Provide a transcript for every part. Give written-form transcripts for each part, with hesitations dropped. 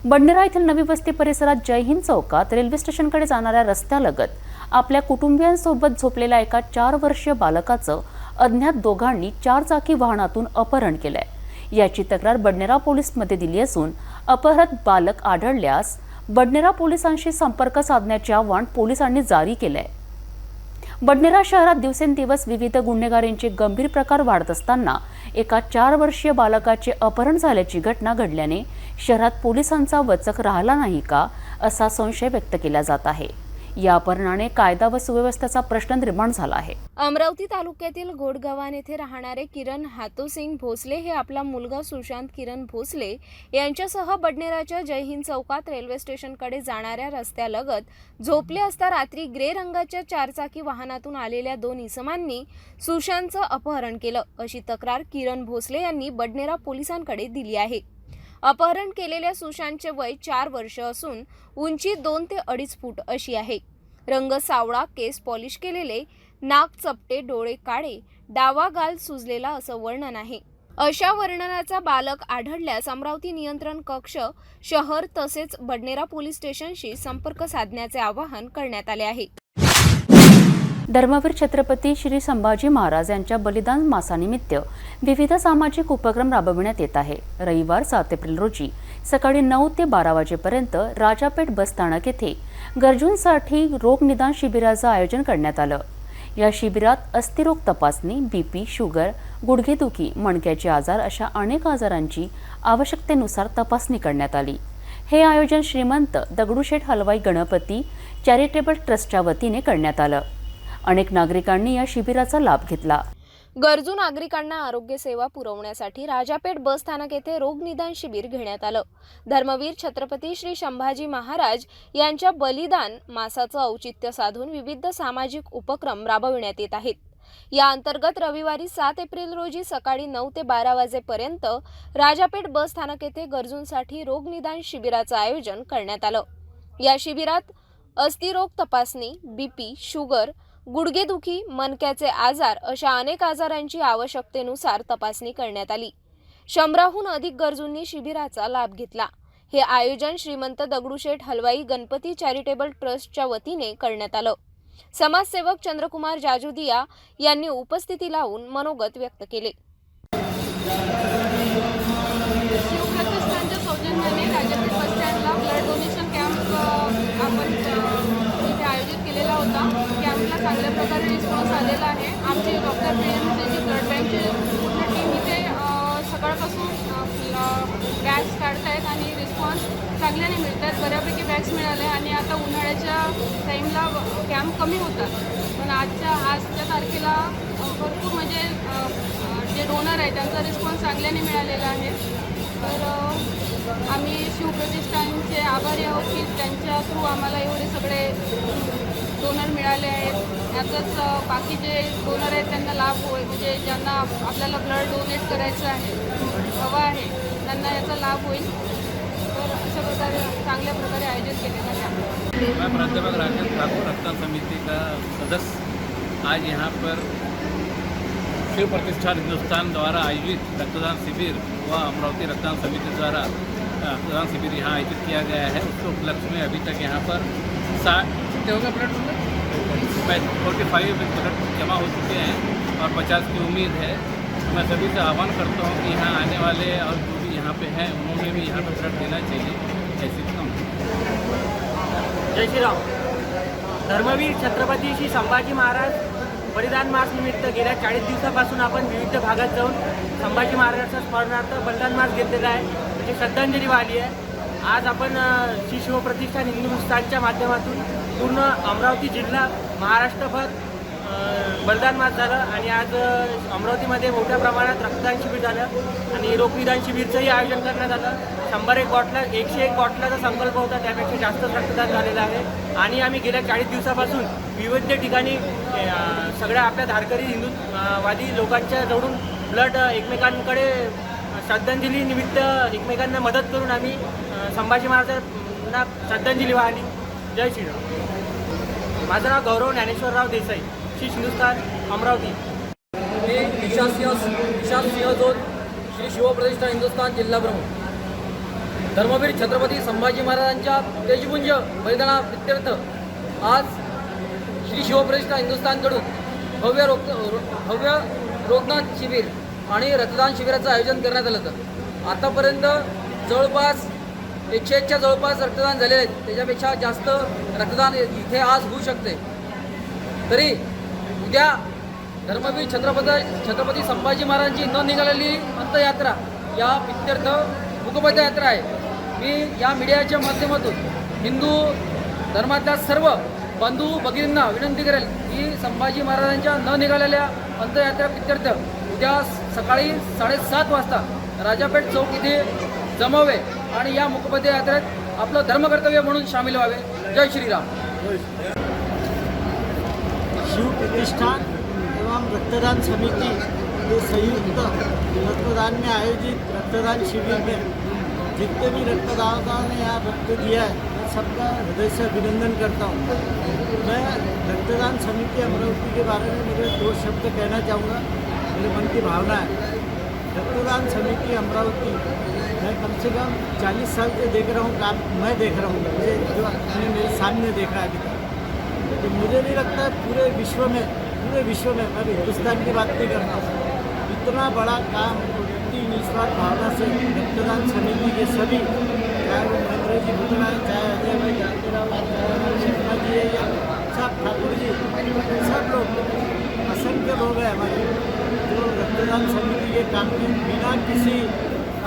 बडनेरा येथील नवी वस्ती परिसरात जय हिंद चौकात रेल्वे स्टेशनकडे जाणाऱ्या रस्त्यालगत आपल्या कुटुंबियांसोबत झोपलेल्या एका 4 वर्षीय बालकाचं अज्ञात दोघांनी 4 चाकी वाहनातून अपहरण केलंय। याची तक्रार बडनेरा पोलीसमध्ये दिली असून अपहृत बालक आढळल्यास बडनेरा पोलिसांशी संपर्क साधण्याचे आवाहन पोलिसांनी जारी केलंय। बडनेरा शहरात दिवसेंदिवस विविध गुन्हेगारींचे गंभीर प्रकार वाढत असताना एका 4 वर्षीय बालकाचे अपहरण झाल्याची घटना घडल्याने शहरात पोलिसांचा वचक राहिला नाही का असा संशय व्यक्त केला जात आहे। या अपहरणाने कायदा व सुव्यवस्थेचा प्रश्न निर्माण झाला आहे। अमरावती तालुक्यातील घोडगव्हाण येथे राहणारे किरण हातोसिंग भोसले हे आपला मुलगा सुशांत किरण भोसले यांच्यासह बडनेराच्या जय हिंद चौकात रेल्वे स्टेशनकडे जाणाऱ्या रस्त्यालगत झोपले असता रात्री ग्रे रंगाच्या 4 चाकी वाहनातून आलेल्या 2 इसमांनी सुशांतचं अपहरण केलं अशी तक्रार किरण भोसले यांनी बडनेरा पोलिसांकडे दिली आहे। अपहरण केलेल्या सुशांतचे वय 4 वर्ष असून उंची 2 ते 2.5 फूट अशी आहे। रंग सावळा, केस पॉलिश केलेले, नाक चपटे, डोळे काळे, डावा गाल सुजलेला असं वर्णन आहे। अशा वर्णनाचा बालक आढळल्यास अमरावती नियंत्रण कक्ष शहर तसेच बडनेरा पोलीस स्टेशनशी संपर्क साधण्याचे आवाहन करण्यात आले आहे। धर्मवीर छत्रपती श्री संभाजी महाराज यांच्या बलिदान मासानिमित्त विविध सामाजिक उपक्रम राबविण्यात येत आहे। रविवार 7 एप्रिल रोजी सकाळी 9 ते 12 वाजेपर्यंत राजापेठ बस स्थानक येथे गरजूंसाठी रोग निदान शिबिराचं आयोजन करण्यात आलं। या शिबिरात अस्थिरोग तपासणी, बीपी, शुगर, गुडघेदुखी, मणक्याचे आजार अशा अनेक आजारांची आवश्यकतेनुसार तपासणी करण्यात आली। हे आयोजन श्रीमंत दगडूशेठ हलवाई गणपती चॅरिटेबल ट्रस्टच्या वतीने करण्यात आलं। अनेक नागरिकांनी या शिबिराचा लाभ घेतला। गरजू नागरिकांना आरोग्य सेवा पुरवण्यासाठी राजापेठ बस स्थानक येथे रोग निदान शिबिर घेण्यात आलं। धर्मवीर छत्रपती श्री संभाजी महाराज यांच्या बलिदान मासाचं औचित्य साधून विविध सामाजिक उपक्रम राबविण्यात येत आहेत। या अंतर्गत रविवारी 7 एप्रिल रोजी सकाळी 9 ते 12 वाजेपर्यंत राजापेठ बस स्थानक येथे गरजूंसाठी रोग निदान शिबिराचं आयोजन करण्यात आलं। या शिबिरात अस्थिरोग तपासणी, बीपी, शुगर, गुडघेदुखी, मणक्याचे आजार अशा अनेक आजारांची आवश्यकतेनुसार तपासणी करण्यात आली। 100हून अधिक गरजूंनी शिबिराचा लाभ घेतला। हे आयोजन श्रीमंत दगडूशेठ हलवाई गणपती चॅरिटेबल ट्रस्टच्या वतीने करण्यात आलं। समाजसेवक चंद्रकुमार जाजुदिया यांनी उपस्थिती लावून मनोगत व्यक्त केले। शिवप्रतिष्ठानच्या सौजन्याने राजापेठ बस स्टँडला ब्लड डोनेशन कॅम्प आपण इथे आयोजित केलेला होता। कॅम्पला चांगल्या प्रकारे रिस्पॉन्स आलेला आहे। आमचे डॉक्टर प्रेमचे ब्लड बँकची पूर्ण टीम इथे सकाळपासून बॅग्स काढत आहेत आणि रिस्पॉन्स चांगल्याने मिळत आहेत। बऱ्यापैकी बॅग्स मिळाले आणि आता उन्हाळ्याच्या टाईमला कॅम्प कमी होतात, पण आजच्या तारखेला भरपूर म्हणजे जे डोनर आहे त्यांचा रिस्पॉन्स चांगल्याने मिळालेला आहे। तर आम्ही शिवप्रतिष्ठानचे आभारी आहोत की त्यांच्या थ्रू आम्हाला एवढे सगळे डोनर मिळाले आहेत। यातच बाकी जे डोनर आहेत त्यांना लाभ होईल, म्हणजे ज्यांना आपल्याला ब्लड डोनेट करायचं आहे, हवं आहे, त्यांना याचा लाभ होईल। तर अशा प्रकारे चांगल्या प्रकारे आयोजित केलेलं आहे। मैं प्राध्यापक राजेंद्र ठाकुर रक्तदान समिति का सदस्य आज यहाँ पर शिव प्रतिष्ठान हिंदुस्तान द्वारा आयोजित रक्तदान शिविर व अमरावती रक्तदान समिति द्वारा रक्तदान शिविर यहाँ आयोजित किया गया है। उसके उपलक्ष्य में अभी तक यहाँ पर 60 होगा ब्लड 45 ब्लड जमा हो चुके हैं और 50 की उम्मीद है। तो मैं सभी से आह्वान करता हूँ कि यहाँ आने वाले और जो भी यहाँ पे हैं उन्होंने भी यहाँ पर ब्लड देना चाहिए। ऐसी कम। जय श्रीराम। धर्मवीर छत्रपती श्री संभाजी महाराज बलिदान मास निमित्त गेल्या 40 दिवसापासून आपण विविध भागात जाऊन संभाजी महाराजांच्या स्मरणार्थ बलिदान मास घेतलेला आहे, म्हणजे श्रद्धांजली वाहिली आहे। आज आपण श्री शिवप्रतिष्ठान हिंदुस्थानच्या माध्यमातून पूर्ण अमरावती जिल्हा महाराष्ट्रभर बलिदान मास झालं आणि आज अमरावतीमध्ये मोठ्या प्रमाणात रक्तदान शिबिर झालं आणि रोगनिदान शिबिरचंही आयोजन करण्यात आलं। 101 बॉटला 101 बॉटलाचा संकल्प होता, त्यापेक्षा जास्त रक्तदान झालेलं आहे आणि आम्ही गेल्या 40 दिवसापासून विविध ठिकाणी सगळ्या आपल्या धारकरी हिंदुत्ववादी लोकांच्या जवळून ब्लड एकमेकांकडे श्रद्धांजली निमित्त एकमेकांना मदत करून आम्ही संभाजी महाराजांना श्रद्धांजली वाहिली। जय श्रीराम। माझं नाव गौरव ज्ञानेश्वरराव देसाई, श्री हिंदुस्थान अमरावती। मी निशासिंह जोत, श्री शिवप्रतिष्ठान हिंदुस्थान जिल्हा प्रमुख। धर्मवीर छत्रपती संभाजी महाराजांच्या तेजपुंज बलिदानाप्रित्यर्थ आज श्री शिवप्रतिष्ठा हिंदुस्थानकडून भव्य रोगनाथ शिबिर आणि रक्तदान शिबिराचं आयोजन करण्यात आलं होतं. आतापर्यंत जवळपास 101च्या जवळपास रक्तदान झालेले आहेत. त्याच्यापेक्षा जास्त रक्तदान इथे आज होऊ शकते. तरी उद्या धर्मवीर छत्रपती संभाजी महाराजांची न निघालेली अंत्ययात्रा या प्रित्यर्थ मुखपथ यात्रा आहे. मी या मीडियाच्या माध्यमातून हिंदू धर्मातल्या सर्व बंधू भगिनींना विनंती करेल की संभाजी महाराजांच्या न निघालेल्या अंत्ययात्रा प्रित्यर्थ उद्या सकाळी 7:30 वाजता राजापेठ चौक इथे जमावे आणि या मुखपथ यात्रेत आपलं धर्मकर्तव्य म्हणून सामील व्हावे. जय श्रीराम. शिव प्रतिष्ठान एवं रक्तदान समिति के संयुक्त रक्तदान में आयोजित रक्तदान शिविर में जितने भी रक्तदाताओं ने यहाँ रक्त दिया है मैं सबका हृदय से अभिनंदन करता हूँ. मैं रक्तदान समिति अमरावती के बारे में मेरे 2 शब्द कहना चाहूँगा. मेरे मन की भावना है. रक्तदान समिति अमरावती मैं कम से कम 40 साल से देख रहा हूँ काम. मैं देख रहा हूँ मुझे जो आपने मेरे सामने देखा है अभी तक. तो मुझे नहीं लगता है पूरे विश्व में मैं हिंदुस्तान की बात नहीं कर रहा हूँ, इतना बड़ा काम इतनी निस्वार्थ भावना से रक्तदान समिति के सभी, चाहे वो महेंद्र जी भुतना है, चाहे अजय भाई जानतेराव, चाहे शर्मा जी है या सब ठाकुर जी, सब लोग असंख्य लोग हैं हमारे जो रक्तदान समिति के काम में बिना किसी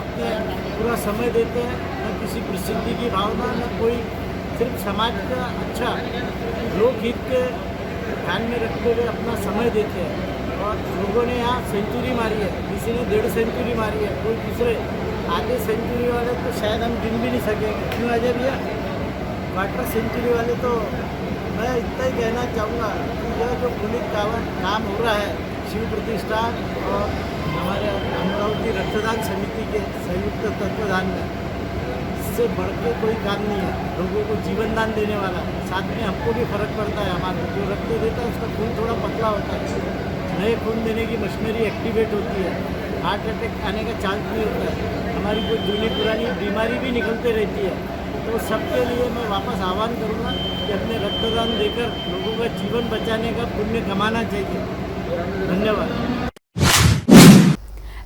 अपने पूरा समय देते हैं, न किसी प्रसिद्धि की भावना, न कोई सिर्फ समाज का अच्छा लोकहित के ध्यान में रखते हुए अपना समय देते हैं. और लोगों ने यहाँ सेंचुरी मारी है, किसी ने 1.5 सेंचुरी मारी है, कोई दूसरे आधे सेंचुरी वाले तो शायद हम गिन भी नहीं सकेंगे. क्यों अजय भैया 1/4 सेंचुरी वाले. तो मैं इतना ही कहना चाहूँगा कि यह जो पुनीत काम हो रहा है शिव प्रतिष्ठान और हमारे अमरावती रक्तदान समिति के संयुक्त तत्वाधान में, इससे बढ़ के कोई काम नहीं है. लोगों को जीवन दान देने वाला, साथ में हमको भी फर्क पड़ता है. हमारा जो रक्त देता है उसका खून थोड़ा पतला होता है, नए खून देने की मशीनरी एक्टिवेट होती है, हार्ट अटैक आने का चांस नहीं होता है, हमारी कोई जूनी पुरानी बीमारी भी निकलती रहती है. तो सबके लिए मैं वापस आह्वान करूँगा कि अपने रक्तदान देकर लोगों का जीवन बचाने का पुण्य कमाना चाहिए. धन्यवाद.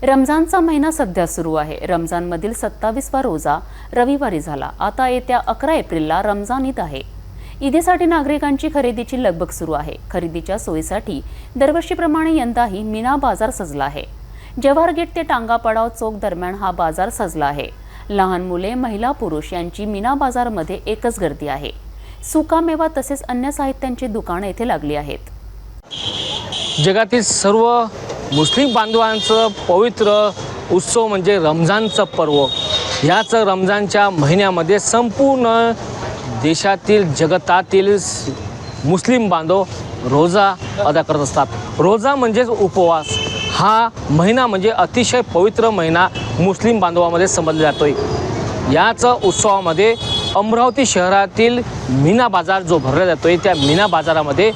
रमजानचा महिना सध्या सुरू आहे. रमजानमधील 27वा रोजा रविवारी झाला. आता येत्या 11 एप्रिलला रमजान ईद आहे. ईदीसाठी नागरिकांची खरेदीची लगबग सुरू आहे. खरेदीच्या सोयीसाठी दरवर्षीप्रमाणे यंदाही मीना बाजार सजला आहे. जवाहर गेट ते टांगा पडाव चौक दरम्यान हा बाजार सजला आहे. लहान मुले, महिला, पुरुष यांची मीना बाजारमध्ये एकच गर्दी आहे. सुकामेवा तसेच अन्य साहित्यांची दुकानं येथे लागली आहेत. जगातील सर्व मुस्लिम बांधवांचं पवित्र उत्सव म्हणजे रमजानचं पर्व. ह्याच रमजानच्या महिन्यामध्ये संपूर्ण देशातील जगतातील मुस्लिम बांधव रोजा अदा करत असतात. रोजा म्हणजेच उपवास. हा महिना म्हणजे अतिशय पवित्र महिना मुस्लिम बांधवामध्ये समजला जातोय. याच उत्सवामध्ये अमरावती शहरातील मीना बाजार जो भरला जातोय, त्या मीना बाजारामध्ये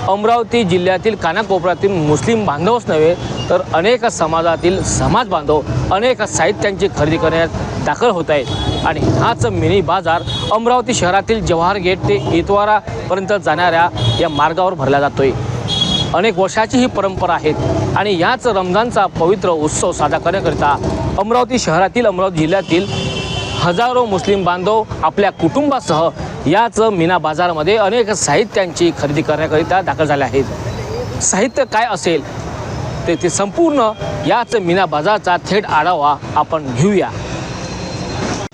अमरावती जिल्ह्यातील कानाकोपऱ्यातील मुस्लिम बांधवच नव्हे तर अनेक समाजातील समाज बांधव अनेक साहित्यांची खरेदी करण्यात दाखल होत आहेत. आणि हाच मिनी बाजार अमरावती शहरातील जवाहर गेट ते इतवारापर्यंत जाणाऱ्या या मार्गावर भरला जातोय. अनेक वर्षाची ही परंपरा आहे. आणि याच रमजानचा पवित्र उत्सव साजरा करण्याकरिता अमरावती शहरातील, अमरावती जिल्ह्यातील हजारो मुस्लिम बांधव आपल्या कुटुंबासह याच मीना बाजारामध्ये अनेक साहित्यांची खरेदी करण्याकरिता दाखल झाले आहेत. साहित्य काय असेल ते संपूर्ण याच मीना बाजारचा थेट आढावा आपण घेऊया.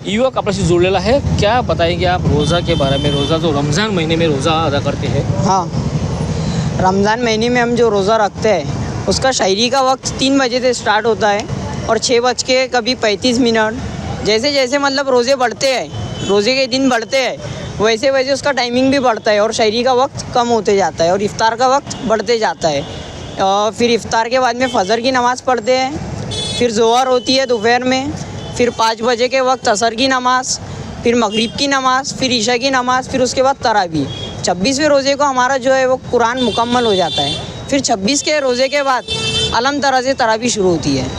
युवक आपल्याशी जुड़लेला है. क्या बताएंगे आप रोज़ा के बारे में? रोज़ा जो रमज़ान महीने में रोज़ा अदा करते हैं. हाँ, रमज़ान महीने में हम जो रोज़ा रखते हैं उसका शायरी का वक्त 3 बजे से स्टार्ट होता है और 6:35 जैसे जैसे मतलब रोज़े बढ़ते हैं, रोज़े के दिन बढ़ते हैं, वैसे वैसे उसका टाइमिंग भी बढ़ता है और शायरी का वक्त कम होते जाता है और इफ़्तार का वक्त बढ़ते जाता है. फिर इफ़्तार के बाद में फ़जर की नमाज़ पढ़ते हैं, फिर ज़ोहर होती है दोपहर में, फिर 5 बजे के वक्त असर की नमाज़, फिर मगरिब की नमाज़, फिर ईशा की नमाज़, फिर उसके बाद तरावी. 26वें रोज़े को हमारा जो है वो कुरान मुकम्मल हो जाता है. फिर 26 के रोज़े के बाद अलम तरह से तरावी शुरू होती है.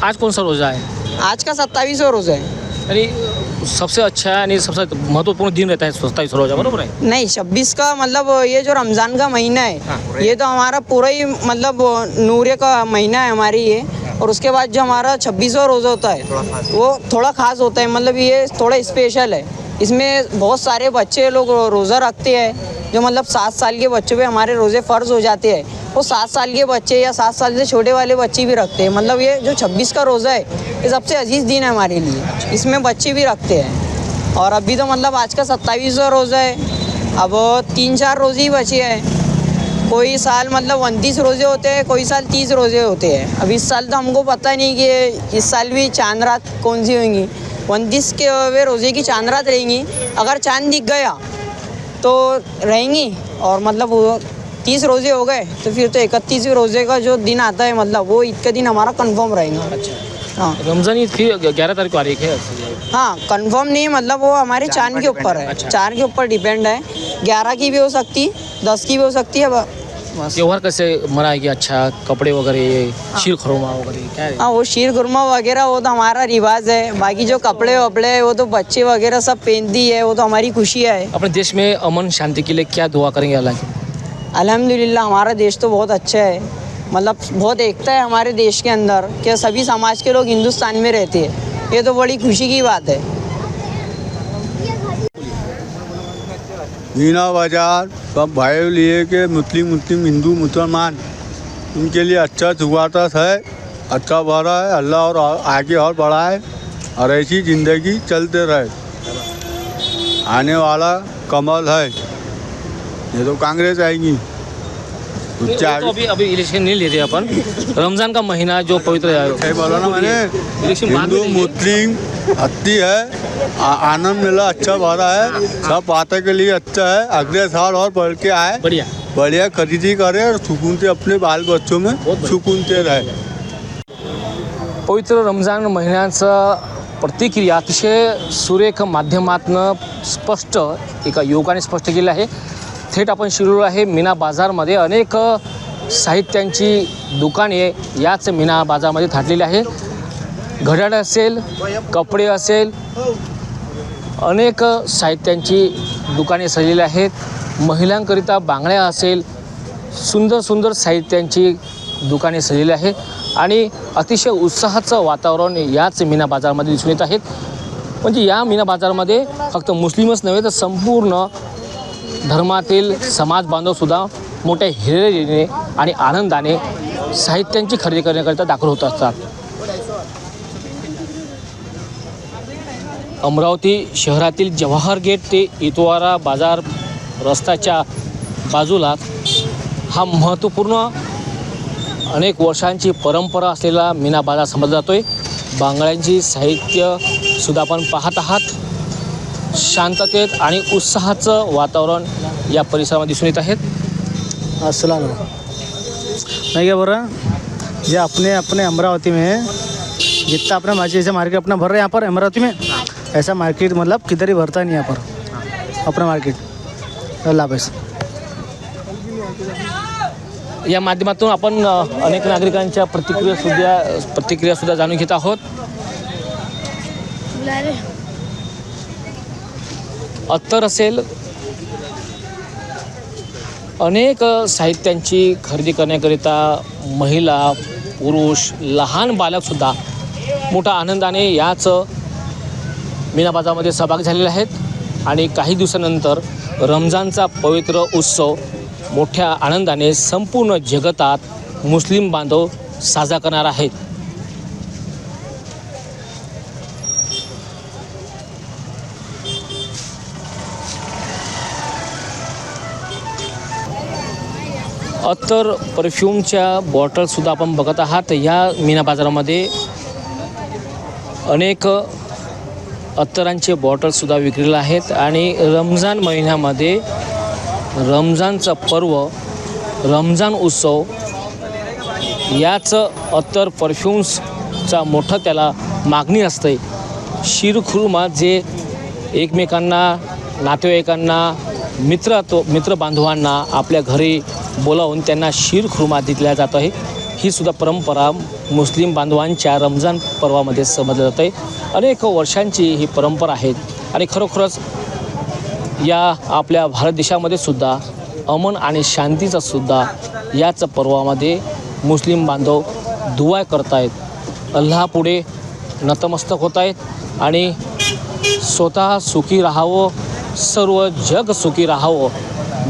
आज कौन सा रोज़ा है? आज का 27वां रोज़ा है. यानी सबसे अच्छा आणि सबसे महत्वपूर्ण दिन रहता है 27 रोजा, बरोबर है? नहीं 26 का मतलब ये जो रमज़ान का महीना है ये तो हमारा पूरा ही मतलब नूरे का महीना है हमारी ये। और उसके बाद जो हमारा 26वां रोज़ा होता है वो थोड़ा ख़ास होता है, मतलब ये थोड़ा स्पेशल है। इसमें बहुत सारे बच्चे लोग रोज़ा रखते हैं, जो मतलब 7 साल के बच्चों पे हमारे रोज़े फ़र्ज़ हो जाते हैं, वो 7 साल के बच्चे या 7 साल से छोटे वाले बच्चे भी रखते हैं। मतलब ये जो 26 का रोज़ा है ये सबसे अजीज़ दिन है हमारे लिए, इसमें बच्चे भी रखते हैं। और अभी तो मतलब आज का 27वां रोज़ा है, अब 3-4 रोज़े ही बचे हैं। कोई साल मतलब 29 रोज़े होते हैं, कोई साल 30 रोज़े होते हैं। अब इस साल तो हमको पता नहीं कि इस साल भी चांद रात कौन सी होंगी। 29 के वे रोज़े की चांद रात रहेंगी, अगर चांद दिख गया तो रहेंगी, और मतलब वो 30 रोज़े हो गए तो फिर तो 31वें रोज़े का जो दिन आता है मतलब वो ईद का दिन हमारा कंफर्म रहेगा। अच्छा, हाँ रमज़ान ईद फिर 11 तारीख को आ रही है? हाँ, कंफर्म नहीं, मतलब वो हमारे चांद के ऊपर है। अच्छा। चांद के ऊपर डिपेंड है, 11 की भी हो सकती, 10 की भी हो सकती है बस। त्यौहार कैसे मनाएगी? अच्छा, कपड़े वगैरह, शीर खुरमा वगैरह क्या है? हाँ, वो शीर खुरमा वगैरह वो तो हमारा रिवाज है। बाकी जो कपड़े वपड़े है वो तो बच्चे वगैरह सब पहनती है, वो तो हमारी खुशियाँ है। अपने देश में अमन शांति के लिए क्या दुआ करेंगे अल्लाह की? अल्हम्दुलिल्लाह हमारा देश तो बहुत अच्छा है, मतलब बहुत एकता है हमारे देश के अंदर, कि सभी समाज के लोग हिंदुस्तान में रहते हैं, ये तो बड़ी खुशी की बात है। मीना बाजार सब भाई लिए के मुस्लिम हिंदू मुसलमान उनके लिए अच्छा शुरुआत है, अच्छा बढ़ा है। अल्लाह और आगे और बढ़ाए और ऐसी ज़िंदगी चलते रहे। आने वाला कमल है, ये तो कांग्रेस आएगी। तो अभी इलेक्शन नहीं ले रहे अपन, रमज़ान का महीना जो पवित्र है, बोला ना मैंने, हिंदू मुस्लिम हत्ती है, आनंद मेला अच्छा भरा है, सब बातें के लिए अच्छा है। अगले साल और बढ़ के आए, बढ़िया बढ़िया खरीदी करे और सुकून से अपने बाल बच्चों में सुकून से रहे। पवित्र रमज़ान महिन्याचं प्रतिक्रिया अतिशय सुरेख माध्यमातनं स्पष्ट एका युवकाने स्पष्ट केलं आहे। थेट आपण शिरूर आहे मीना बाजारमध्ये, अनेक साहित्यांची दुकाने याच मीना बाजारमध्ये थाटलेली आहे। घड्याळ असेल, कपडे असेल, अनेक साहित्यांची दुकाने सजलेली आहेत। महिलांकरिता बांगड्या असेल, सुंदर सुंदर साहित्यांची दुकाने सजलेली आहेत आणि अतिशय उत्साहाचं वातावरण याच मीना बाजारमध्ये दिसून येत आहेत। म्हणजे या मीना बाजारमध्ये फक्त मुस्लिमच नव्हे तर संपूर्ण धर्मातील समाज बांधवसुद्धा मोठ्या हिरिरीने आणि आनंदाने साहित्यांची खरेदी करण्याकरिता दाखल होत असतात। अमरावती शहरातील जवाहर गेट ते इतवारा बाजार रस्त्याच्या बाजूला हा महत्त्वपूर्ण अनेक वर्षांची परंपरा असलेला मीना बाजार समजला जातो आहे। बांगड्यांची साहित्यसुद्धा आपण पाहत आहात। शांततेत आणि उत्साहाचं वातावरण या परिसरामध्ये दिसून येत आहेत। अस्सलाम मैं क्या बोल रहा हूँ, ये अपने अमरावती में जितना अपना जैसे मार्केट अपना भर रहे हैं यहाँ पर अमरावती में, ऐसा मार्केट मतलब किधर ही भरता नहीं यहाँ पर अपना मार्केट। अल्लाह हाफ़िज़। या माध्यमातून आपण अनेक नागरिकांच्या प्रतिक्रियासुद्धा जाणून घेत आहोत। अत्तर असेल, अनेक साहित्यांची खरेदी करण्याकरिता महिला, पुरुष, लहान बालकसुद्धा मोठ्या आनंदाने याच मीना बाजारमध्ये सहभागी झालेले आहेत आणि काही दिवसानंतर रमजानचा पवित्र उत्सव मोठ्या आनंदाने संपूर्ण जगतात मुस्लिम बांधव साजरा करणार आहेत। अत्तर परफ्यूमच्या बॉटलसुद्धा आपण बघत आहात। या मीना बाजारामध्ये अनेक अत्तरांचे बॉटल्ससुद्धा विक्रीला आहेत आणि रमजान महिन्यामध्ये रमजानचं पर्व, रमजान उत्सव याच अत्तर परफ्यूम्सचा मोठं त्याला मागणी असते। शीरखुर्मा जे एकमेकांना, नातेवाईकांना, मित्र बांधवांना आपल्या घरी बोलावून त्यांना शीरखुर्मा दिला जात आहे। ही सुद्धा परंपरा मुस्लिम बांधवांच्या रमजान पर्वामध्ये समजली जाते। अनेक वर्षांची ही परंपरा आहे आणि खरोखरच या आपल्या भारत देशामध्ये सुद्धा अमन आणि शांतीचा सुद्धा याच पर्वामध्ये मुस्लिम बांधव दुआ करत आहेत, अल्लाहपुढे नतमस्तक होत आहेत आणि स्वतः सुखी राहावं, सर्व जग सुखी राहावं,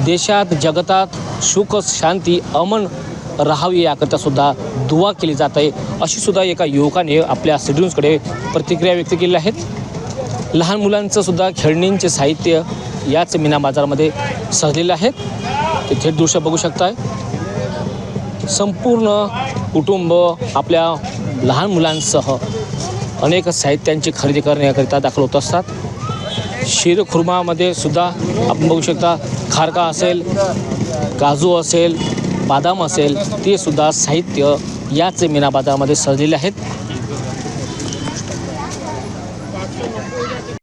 देशात जगतात सुख शांती अमन राहावी याकरता सुद्धा दुआ केली जात आहे, अशी सुद्धा एका युवकाने आपल्या सिटीन्यूजकडे प्रतिक्रिया व्यक्त केली आहेत. लहान मुलांचं सुद्धा खेळणींचे साहित्य याच मीना बाजारमध्ये सजलेलं आहे. ते थेट दृश्य बघू शकताय. संपूर्ण कुटुंब आपल्या लहान मुलांसह अनेक साहित्यांची खरेदी करण्याकरिता दाखल होत असतात. शीरखुर्मामध्ये सुद्धा आपण बघू शकता खारका असेल, काजू असेल, बादाम असेल, ते सुद्धा साहित्य याच मीना बाजारामध्ये सजलेले आहेत.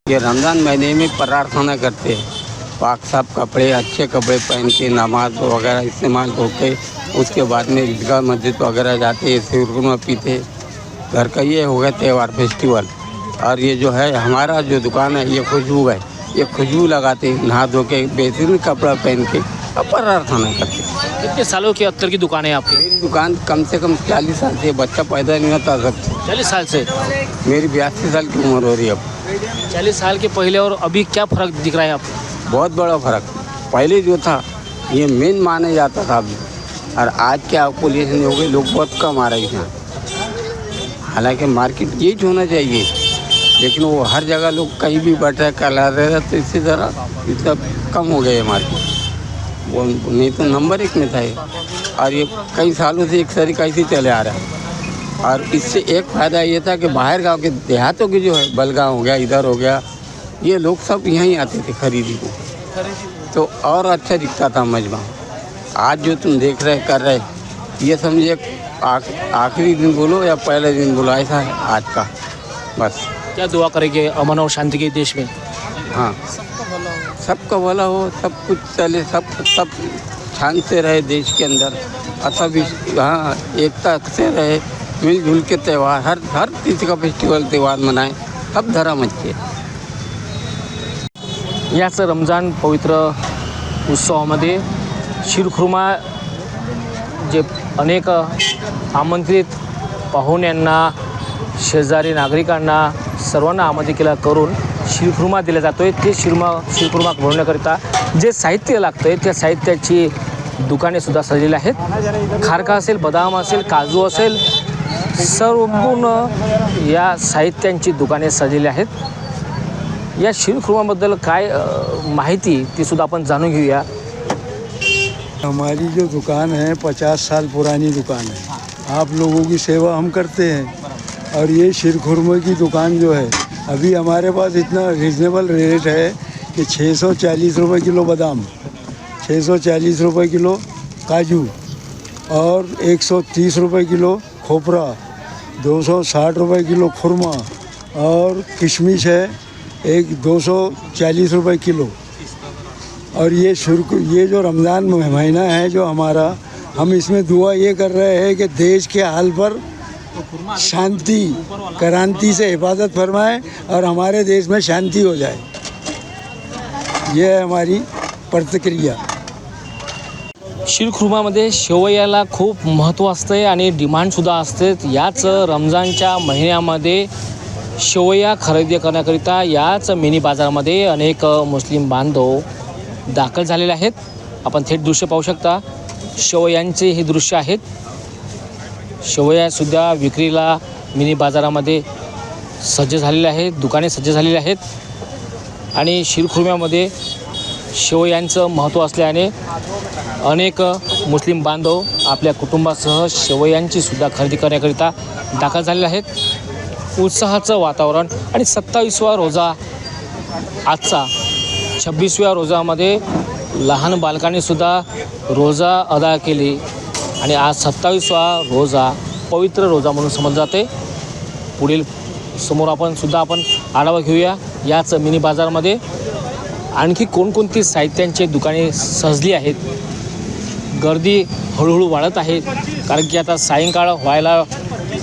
ये रमज़ान महीने में प्रार्थना करते हैं, पाक साफ कपड़े अच्छे कपड़े पहन के नमाज वगैरह इस्तेमाल होके उसके बाद में ईदगाह मस्जिद वगैरह जाते हैं, शीरखुर्मा पीते। घर का ये हो गया त्यौहार फेस्टिवल। और ये जो है हमारा जो दुकान है ये खुशबू है, ये खुशबू लगाते नहा धो के बेहतरीन कपड़ा पहन के और प्रार्थना करते। कितने सालों की अत्तर की दुकान है आपकी? मेरी दुकान कम से कम 40 साल से, बच्चा पैदा नहीं होता तब। 40 साल से? मेरी 82 साल की उम्र हो रही है अब। 40 साल के पहले और अभी क्या फ़र्क दिख रहा है आपको? बहुत बड़ा फ़र्क। पहले जो था ये मेन माने जाता था अभी, और आज क्या पॉपुलेशन हो गई, लोग बहुत कम आ रहे हैं। हालांकि मार्केट ये होना चाहिए, लेकिन वो हर जगह लोग कहीं भी बैठे कला रहे हैं, तो इसी तरह इतना कम हो गया है मार्केट। वो नहीं तो नंबर 1 में था ये, और ये कई सालों से एक तरीका ऐसे चले आ रहा है। और इससे एक फ़ायदा ये था कि बाहर गांव के देहातों के जो है बलगांव हो गया, इधर हो गया, ये लोग सब यहीं आते थे खरीदी को, तो और अच्छा दिखता था मजमा। आज जो तुम देख रहे कर रहे, ये समझिए आखिरी दिन बोलो या पहले दिन बोलो, ऐसा है आज का। बस क्या दुआ करेंगे अमन और शांति के देश में? हाँ, सबका भला हो, सब कुछ चले, सब शांति से रहे देश के अंदर, और सब हाँ एकता से रहे, मिलजुल के त्यौहार हर चीज़ का फेस्टिवल त्यौहार मनाएं, सब धर्म अच्छे। याच रमजान पवित्र उत्सवामध्ये शीरखुर्मा जे अनेक आमंत्रित पाहुण्यांना, शेजारी नागरिकांना सर्वांना आमंत्रित केला करून शीरखुर्मा दिला जातो आहे. ते शीरखुर्मा बनवण्याकरिता जे साहित्य लागतं आहे त्या साहित्याची दुकानेसुद्धा सजलेली आहेत. खारका असेल, बदाम असेल, काजू असेल, संपूर्ण या साहित्यांची दुकाने सजलेली आहेत. या शीरखुर्माबद्दल काय माहिती ती सुद्धा आपण जाणून घेऊया. हमारी जो दुकान है 50 साल पुरानी दुकान है। आप लोगों की सेवा हम करते हैं, और ये शीरखुर्मे की दुकान जो है अभी हमारे पास इतना रिजनेबल रेट है कि 640 रुपये किलो बादाम, 640 रुपये किलो काजू, और 130 रुपये किलो खोपरा, 260 रुपये किलो खुरमा, और किशमिश है 240 रुपये किलो। और ये जो रमज़ान महीना है जो हमारा, हम इसमें दुआ ये कर रहे हैं कि देश के हाल पर शांति, क्रांति से हिफाजत फरमाए और हमारे देश में शांति हो जाए। ये है हमारी प्रतिक्रिया. शीरखुर्मामध्ये शेवयाला खूप महत्त्व असते आणि डिमांडसुद्धा असते. याच रमजानच्या महिन्यामध्ये शेवया खरेदी करण्याकरिता याच मिनी बाजारामध्ये अनेक मुस्लिम बांधव दाखल झालेले आहेत. आपण थेट दृश्य पाहू शकता. शेवयांचे हे दृश्य आहेत. शेवयासुद्धा विक्रीला मिनी बाजारामध्ये सज्ज झालेले आहेत. दुकाने सज्ज झालेली आहेत. आणि शीरखुर्म्यामध्ये शेवयांचं महत्त्व असल्याने अनेक मुस्लिम बांधव आपल्या कुटुंबासह शेवयांची सुद्धा खरेदी करण्याकरिता दाखल झालेले आहेत. उत्साहाचं वातावरण. आणि 27वा रोजा आजचा, 26व्या रोजामध्ये लहान बालकांनीसुद्धा रोजा अदा केली आणि आज 27वा रोजा पवित्र रोजा म्हणून समजला जाते. पुढील समोर आपण आढावा घेऊया. याच मिनी बाजारमध्ये आणखी कोणकोणती साहित्यांची दुकाने सजली आहेत. गर्दी हळूहळू वाढत आहे, कारण की आता सायंकाळ व्हायला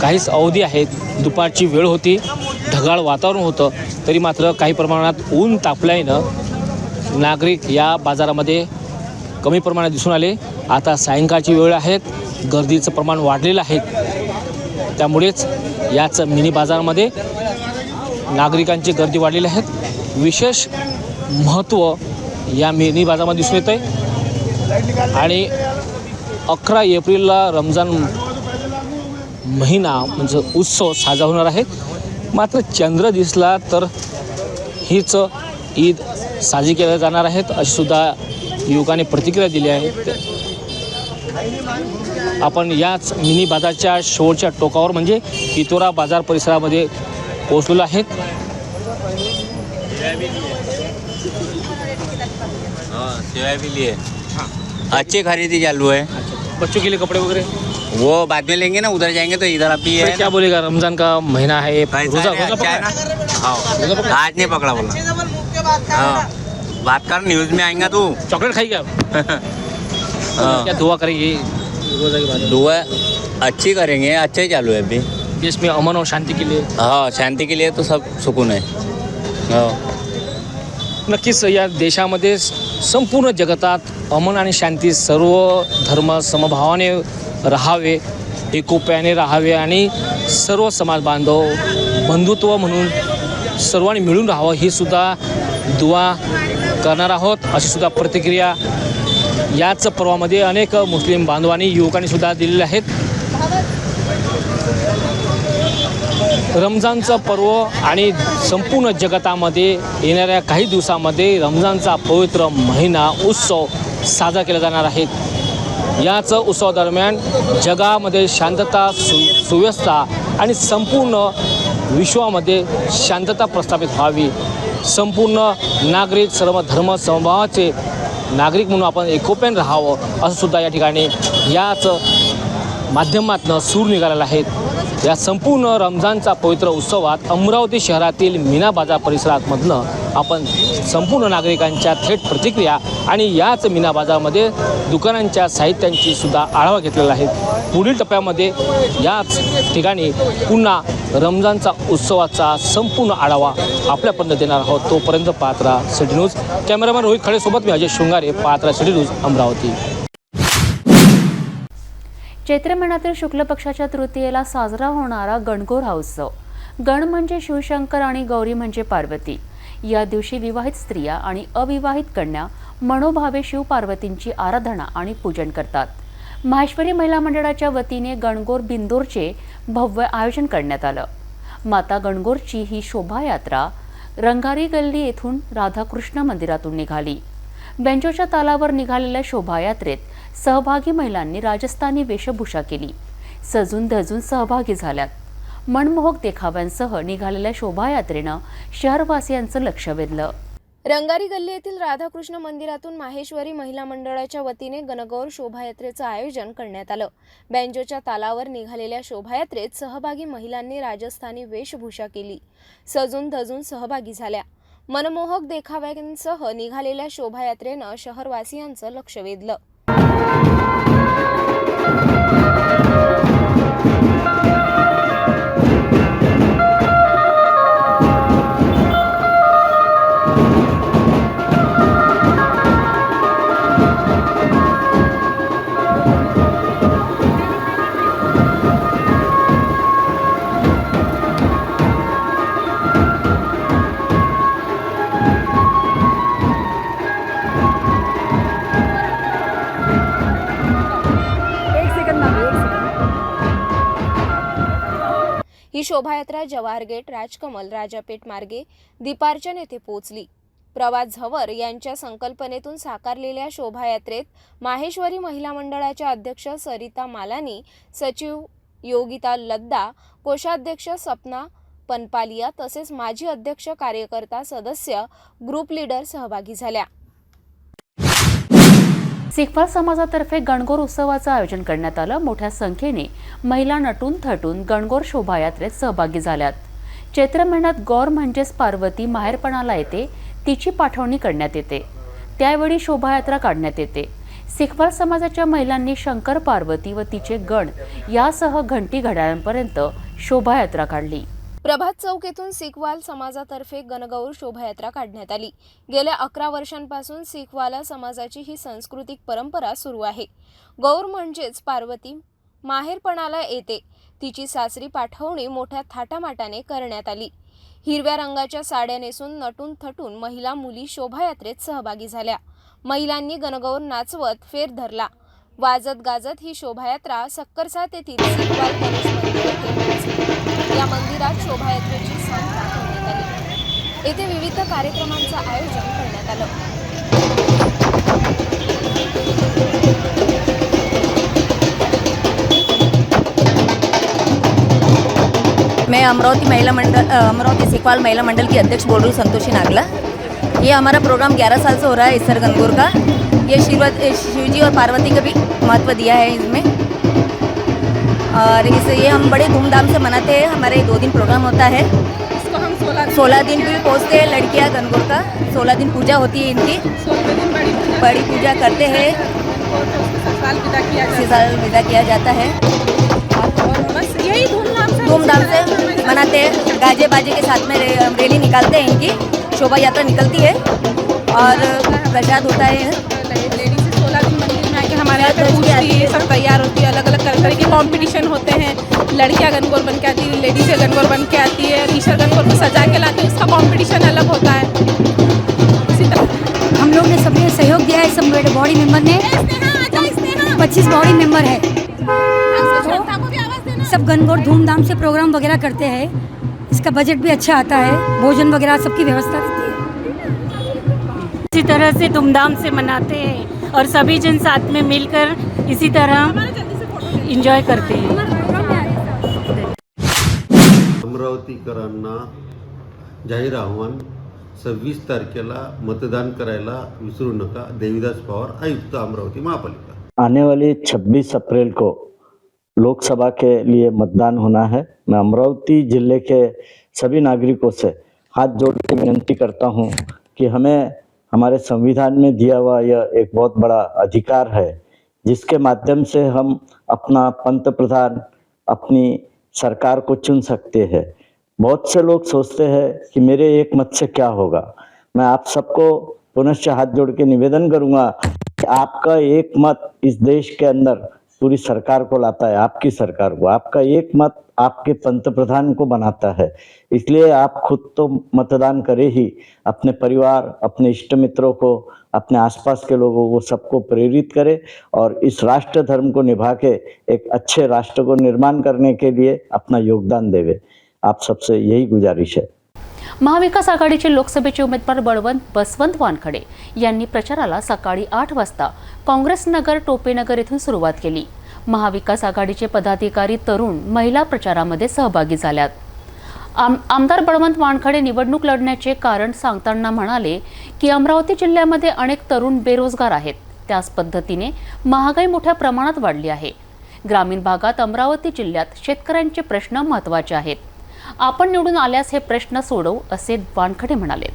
काहीच अवधी आहेत. दुपारची वेळ होती. ढगाळ वातावरण होतं तरी मात्र काही प्रमाणात ऊन तापल्यानं नागरिक या बाजारामध्ये कमी प्रमाणात दिसून आले. आता सायंकाळची वेळ आहे, गर्दीचं प्रमाण वाढलेलं आहे. त्यामुळेच याच मिनी बाजारामध्ये नागरिकांची गर्दी वाढलेली आहे. विशेष महत्त्व या मिनी बाजारामध्ये दिसून येतं आहे. आणि 11 एप्रिलला रमजान महिना म्हणजे उत्सव साजरा होणार आहे. मात्र चंद्र दिसला तर हीच ईद साजरी केल्या जाणार आहेत अशी सुद्धा युवकाने प्रतिक्रिया दिली आहे. आपण याच मिनी बाजारच्या शेवटच्या टोकावर म्हणजे पितोरा बाजार परिसरामध्ये पोहोचलेलो आहेत. सेवा भी लिए अच्छी खरीदी चालू है. बच्चों के लिए कपड़े वगैरह वो बाद में लेंगे ना, उधर जाएंगे तो इधर अभी है. क्या बोलेगा, रमजान का महीना है, रोजा अच्छा है ना. हाँ, आज नहीं पकड़ा बोला. हाँ, बात कर, न्यूज़ में आएगा तू. चॉकलेट खाएगा क्या दुआ करेंगे रोजा के बाद? दुआ अच्छी करेंगे, अच्छा ही चालू है अभी देश में अमन और शांति के लिए. हाँ, शांति के लिए तो सब सुकून है. हाँ, नक्कीच या देशामध्ये संपूर्ण जगतात अमन आणि शांती, सर्व धर्म समभावाने राहावे, एकोप्याने राहावे आणि सर्व समाज बांधव बंधुत्व म्हणून सर्वांनी मिळून राहावं ही सुद्धा दुआ करणार आहोत अशी सुद्धा प्रतिक्रिया याच पर्वामध्ये अनेक मुस्लिम बांधवांनी युवकांनी सुद्धा दिलेल्या आहेत. रमजानचं पर्व आणि संपूर्ण जगतामध्ये येणाऱ्या काही दिवसामध्ये रमजानचा पवित्र महिना उत्सव साजरा केला जाणार आहे. याच उत्सवादरम्यान जगामध्ये शांतता, सुव्यवस्था आणि संपूर्ण विश्वामध्ये शांतता प्रस्थापित व्हावी. संपूर्ण नागरिक सर्व धर्म समभावाचे नागरिक म्हणून आपण एकोप्याने राहावं असं सुद्धा या ठिकाणी याच माध्यमातून सूर निघालेला आहे. या संपूर्ण रमजानचा पवित्र उत्सवात अमरावती शहरातील मीना बाजार परिसरामधनं आपण संपूर्ण नागरिकांच्या थेट प्रतिक्रिया आणि याच मीना बाजारामध्ये दुकानांच्या साहित्यांची सुद्धा आढावा घेतलेला आहे. पुढील टप्प्यामध्ये याच ठिकाणी पुन्हा रमजानचा उत्सवाचा संपूर्ण आढावा आपल्यापर्यंत देणार आहोत. तोपर्यंत पाहत राहा सिटी न्यूज. कॅमेरामॅन रोहित खळेसोबत मी अजय शृंगारे, पाहत राहा सिटी न्यूज अमरावती. चैत्र महिन्यातील शुक्ल पक्षाच्या तृतीयेला साजरा होणारा गणगौर हा उत्सव. गण म्हणजे शिवशंकर आणि गौरी म्हणजे पार्वती. या दिवशी विवाहित स्त्रिया आणि अविवाहित कन्या मनोभावे शिव पार्वतींची आराधना आणि पूजन करतात. माहेश्वरी महिला मंडळाच्या वतीने गणगौर बिंदोरचे भव्य आयोजन करण्यात आलं. माता गणगौरची ही शोभायात्रा रंगारी गल्ली येथून राधाकृष्ण मंदिरातून निघाली. बेंजोच्या तालावर निघालेल्या शोभायात्रेत सहभागी महिलांनी राजस्थानी वेशभूषा केली. सजून धजून सहभागी झाल्यात. मनमोहक देखाव्यांसह निघालेल्या शोभायात्रेनं शहरवासियांचं लक्ष वेधलं. रंगारी गल्ली येथील राधाकृष्ण मंदिरातून माहेश्वरी महिला मंडळाच्या वतीने गणगौर शोभायात्रेचं आयोजन करण्यात आलं. बेंजोच्या तालावर निघालेल्या शोभायात्रेत सहभागी महिलांनी राजस्थानी वेशभूषा केली. सजून धजून सहभागी झाल्या. मनमोहक देखाव्यांसह निघालेल्या शोभायात्रेनं शहरवासियांचं लक्ष वेधलं. ही शोभायात्रा जवाहर गेट, राजकमल, राजापेठ मार्गे दीपार्चन येथे पोहोचली. प्रवास झवर यांच्या संकल्पनेतून साकारलेल्या शोभायात्रेत माहेश्वरी महिला मंडळाच्या अध्यक्ष सरिता मालानी, सचिव योगिता लद्दा, कोषाध्यक्ष सपना पनपालिया तसेच माजी अध्यक्ष, कार्यकर्ता, सदस्य, ग्रुप लीडर सहभागी झाल्या. सिखवाल समाजातर्फे गणगौर उत्सवाचं आयोजन करण्यात आलं. मोठ्या संख्येने महिला नटून थटून गणगौर शोभायात्रेत सहभागी झाल्यात. चैत्र महिन्यात गौर म्हणजेच पार्वती माहेरपणाला येते, तिची पाठवणी करण्यात येते. त्यावेळी शोभायात्रा काढण्यात येते. सिखवाल समाजाच्या महिलांनी शंकर पार्वती व तिचे गण यासह घंटी घड्याळांपर्यंत शोभायात्रा काढली. प्रभात चौक येथून सिखवाल समाजातर्फे गणगौर शोभायात्रा काढण्यात आली. गेल्या 11 वर्षांपासून सिखवाला समाजाची ही सांस्कृतिक परंपरा सुरू आहे. गौर म्हणजेच पार्वती माहेरपणाला येते. तिची सासरी पाठवणी मोठ्या थाटामाटाने करण्यात आली. हिरव्या रंगाच्या साड्या नेसून नटून थटून महिला मुली शोभायात्रेत सहभागी झाल्या. महिलांनी गणगौर नाचवत फेर धरला. वाजत गाजत ही शोभायात्रा सक्करसात येथील सिखवाल गणेश मंदिर येथे पोहोचली. या मंदिरात शोभायात्रेची सांगता करण्यात आली. येथे विविध कार्यक्रमांचं आयोजन करण्यात आलं. मैं अमरावती सिखवाल महिला मंडल की अध्यक्ष बोल रही हूँ, संतोषी नागला। ये हमारा प्रोग्राम 11 साल से हो रहा है ईसर गणगौर का। ये शिवजी और पार्वती का भी महत्व दिया है इसमें, और ये हम बड़े धूमधाम से मनाते हैं। हमारे 2 दिन प्रोग्राम होता है। इसको हम 16 दिन भी पहुँचते हैं लड़कियाँ गणगौर का। 16 दिन पूजा होती है इनकी, 16वें दिन बड़ी पूजा करते हैं। साल विदा किया जाता है और बस यही धूमधाम से मनाते हैं। गाजे बाजे के साथ में रैली निकालते हैं, इनकी शोभा यात्रा निकलती है और प्रसाद होता है। लेडीज 16 दिन मंदिर में आके हमारे यहाँ पे पूजती है, सब तैयार होती है। अलग अलग तरह के कंपटीशन होते हैं। लड़कियाँ गणगौर बन के आती है, लेडीज़ गणगौर बन के आती है। ईश्वर गणगौर को सजा के लाते हैं, उसका कंपटीशन अलग होता है। इसी तरह हम लोग ने सबने सहयोग दिया है। सब मेरे बॉडी मेंबर ने 25 बॉडी मेंबर है। सब गणगौर धूमधाम से प्रोग्राम वगैरह करते हैं। इसका बजट भी अच्छा आता है, भोजन वगैरह सबकी व्यवस्था रहती है। इसी तरह से धूमधाम से मनाते हैं और सभी जन साथ में मिलकर इसी तरह एंजॉय करते हैं। अमरावतीकरांना जाहीर आव्हान, 26 तारखेला मतदान करायला विसरू नका. देवीदास पवार, आयुक्त अमरावती महापालिका. आने वाली 26 अप्रैल को लोकसभा के लिए मतदान होना है। मैं अमरावती जिले के सभी नागरिकों से हाथ जोड़ के विनती करता हूं कि हमें हमारे संविधान में दिया हुआ यह एक बहुत बड़ा अधिकार है, जिसके माध्यम से हम अपना पंत प्रधान, अपनी सरकार को चुन सकते हैं। बहुत से लोग सोचते हैं कि मेरे एक मत से क्या होगा। मैं आप सबको पुनश्च हाथ जोड़ के निवेदन करूंगा कि आपका एक मत इस देश के अंदर पूरी सरकार को लाता है, आपकी सरकार को। आपका एक मत आपके पंत प्रधान को बनाता है। इसलिए आप खुद तो मतदान करें ही, अपने परिवार, अपने इष्ट मित्रों को, अपने आसपास के लोगों को, सबको प्रेरित करें और इस राष्ट्र धर्म को निभा के एक अच्छे राष्ट्र को निर्माण करने के लिए अपना योगदान देवे। आप सबसे यही गुजारिश है। महाविकास आघाडीचे लोकसभेचे उमेदवार बसवंत वानखडे यांनी प्रचाराला सकाळी 8 वाजता काँग्रेस नगर टोपेनगर येथून सुरुवात केली. महाविकास आघाडीचे पदाधिकारी, तरुण, महिला प्रचारामध्ये सहभागी झाल्यात. आमदार बळवंत वानखडे निवडणूक लढण्याचे कारण सांगताना म्हणाले की अमरावती जिल्ह्यामध्ये अनेक तरुण बेरोजगार आहेत. त्याच पद्धतीने महागाई मोठ्या प्रमाणात वाढली आहे. ग्रामीण भागात अमरावती जिल्ह्यात शेतकऱ्यांचे प्रश्न महत्त्वाचे आहेत. आपण निवडून आल्यास हे प्रश्न सोडवू, असे वानखडे म्हणाले.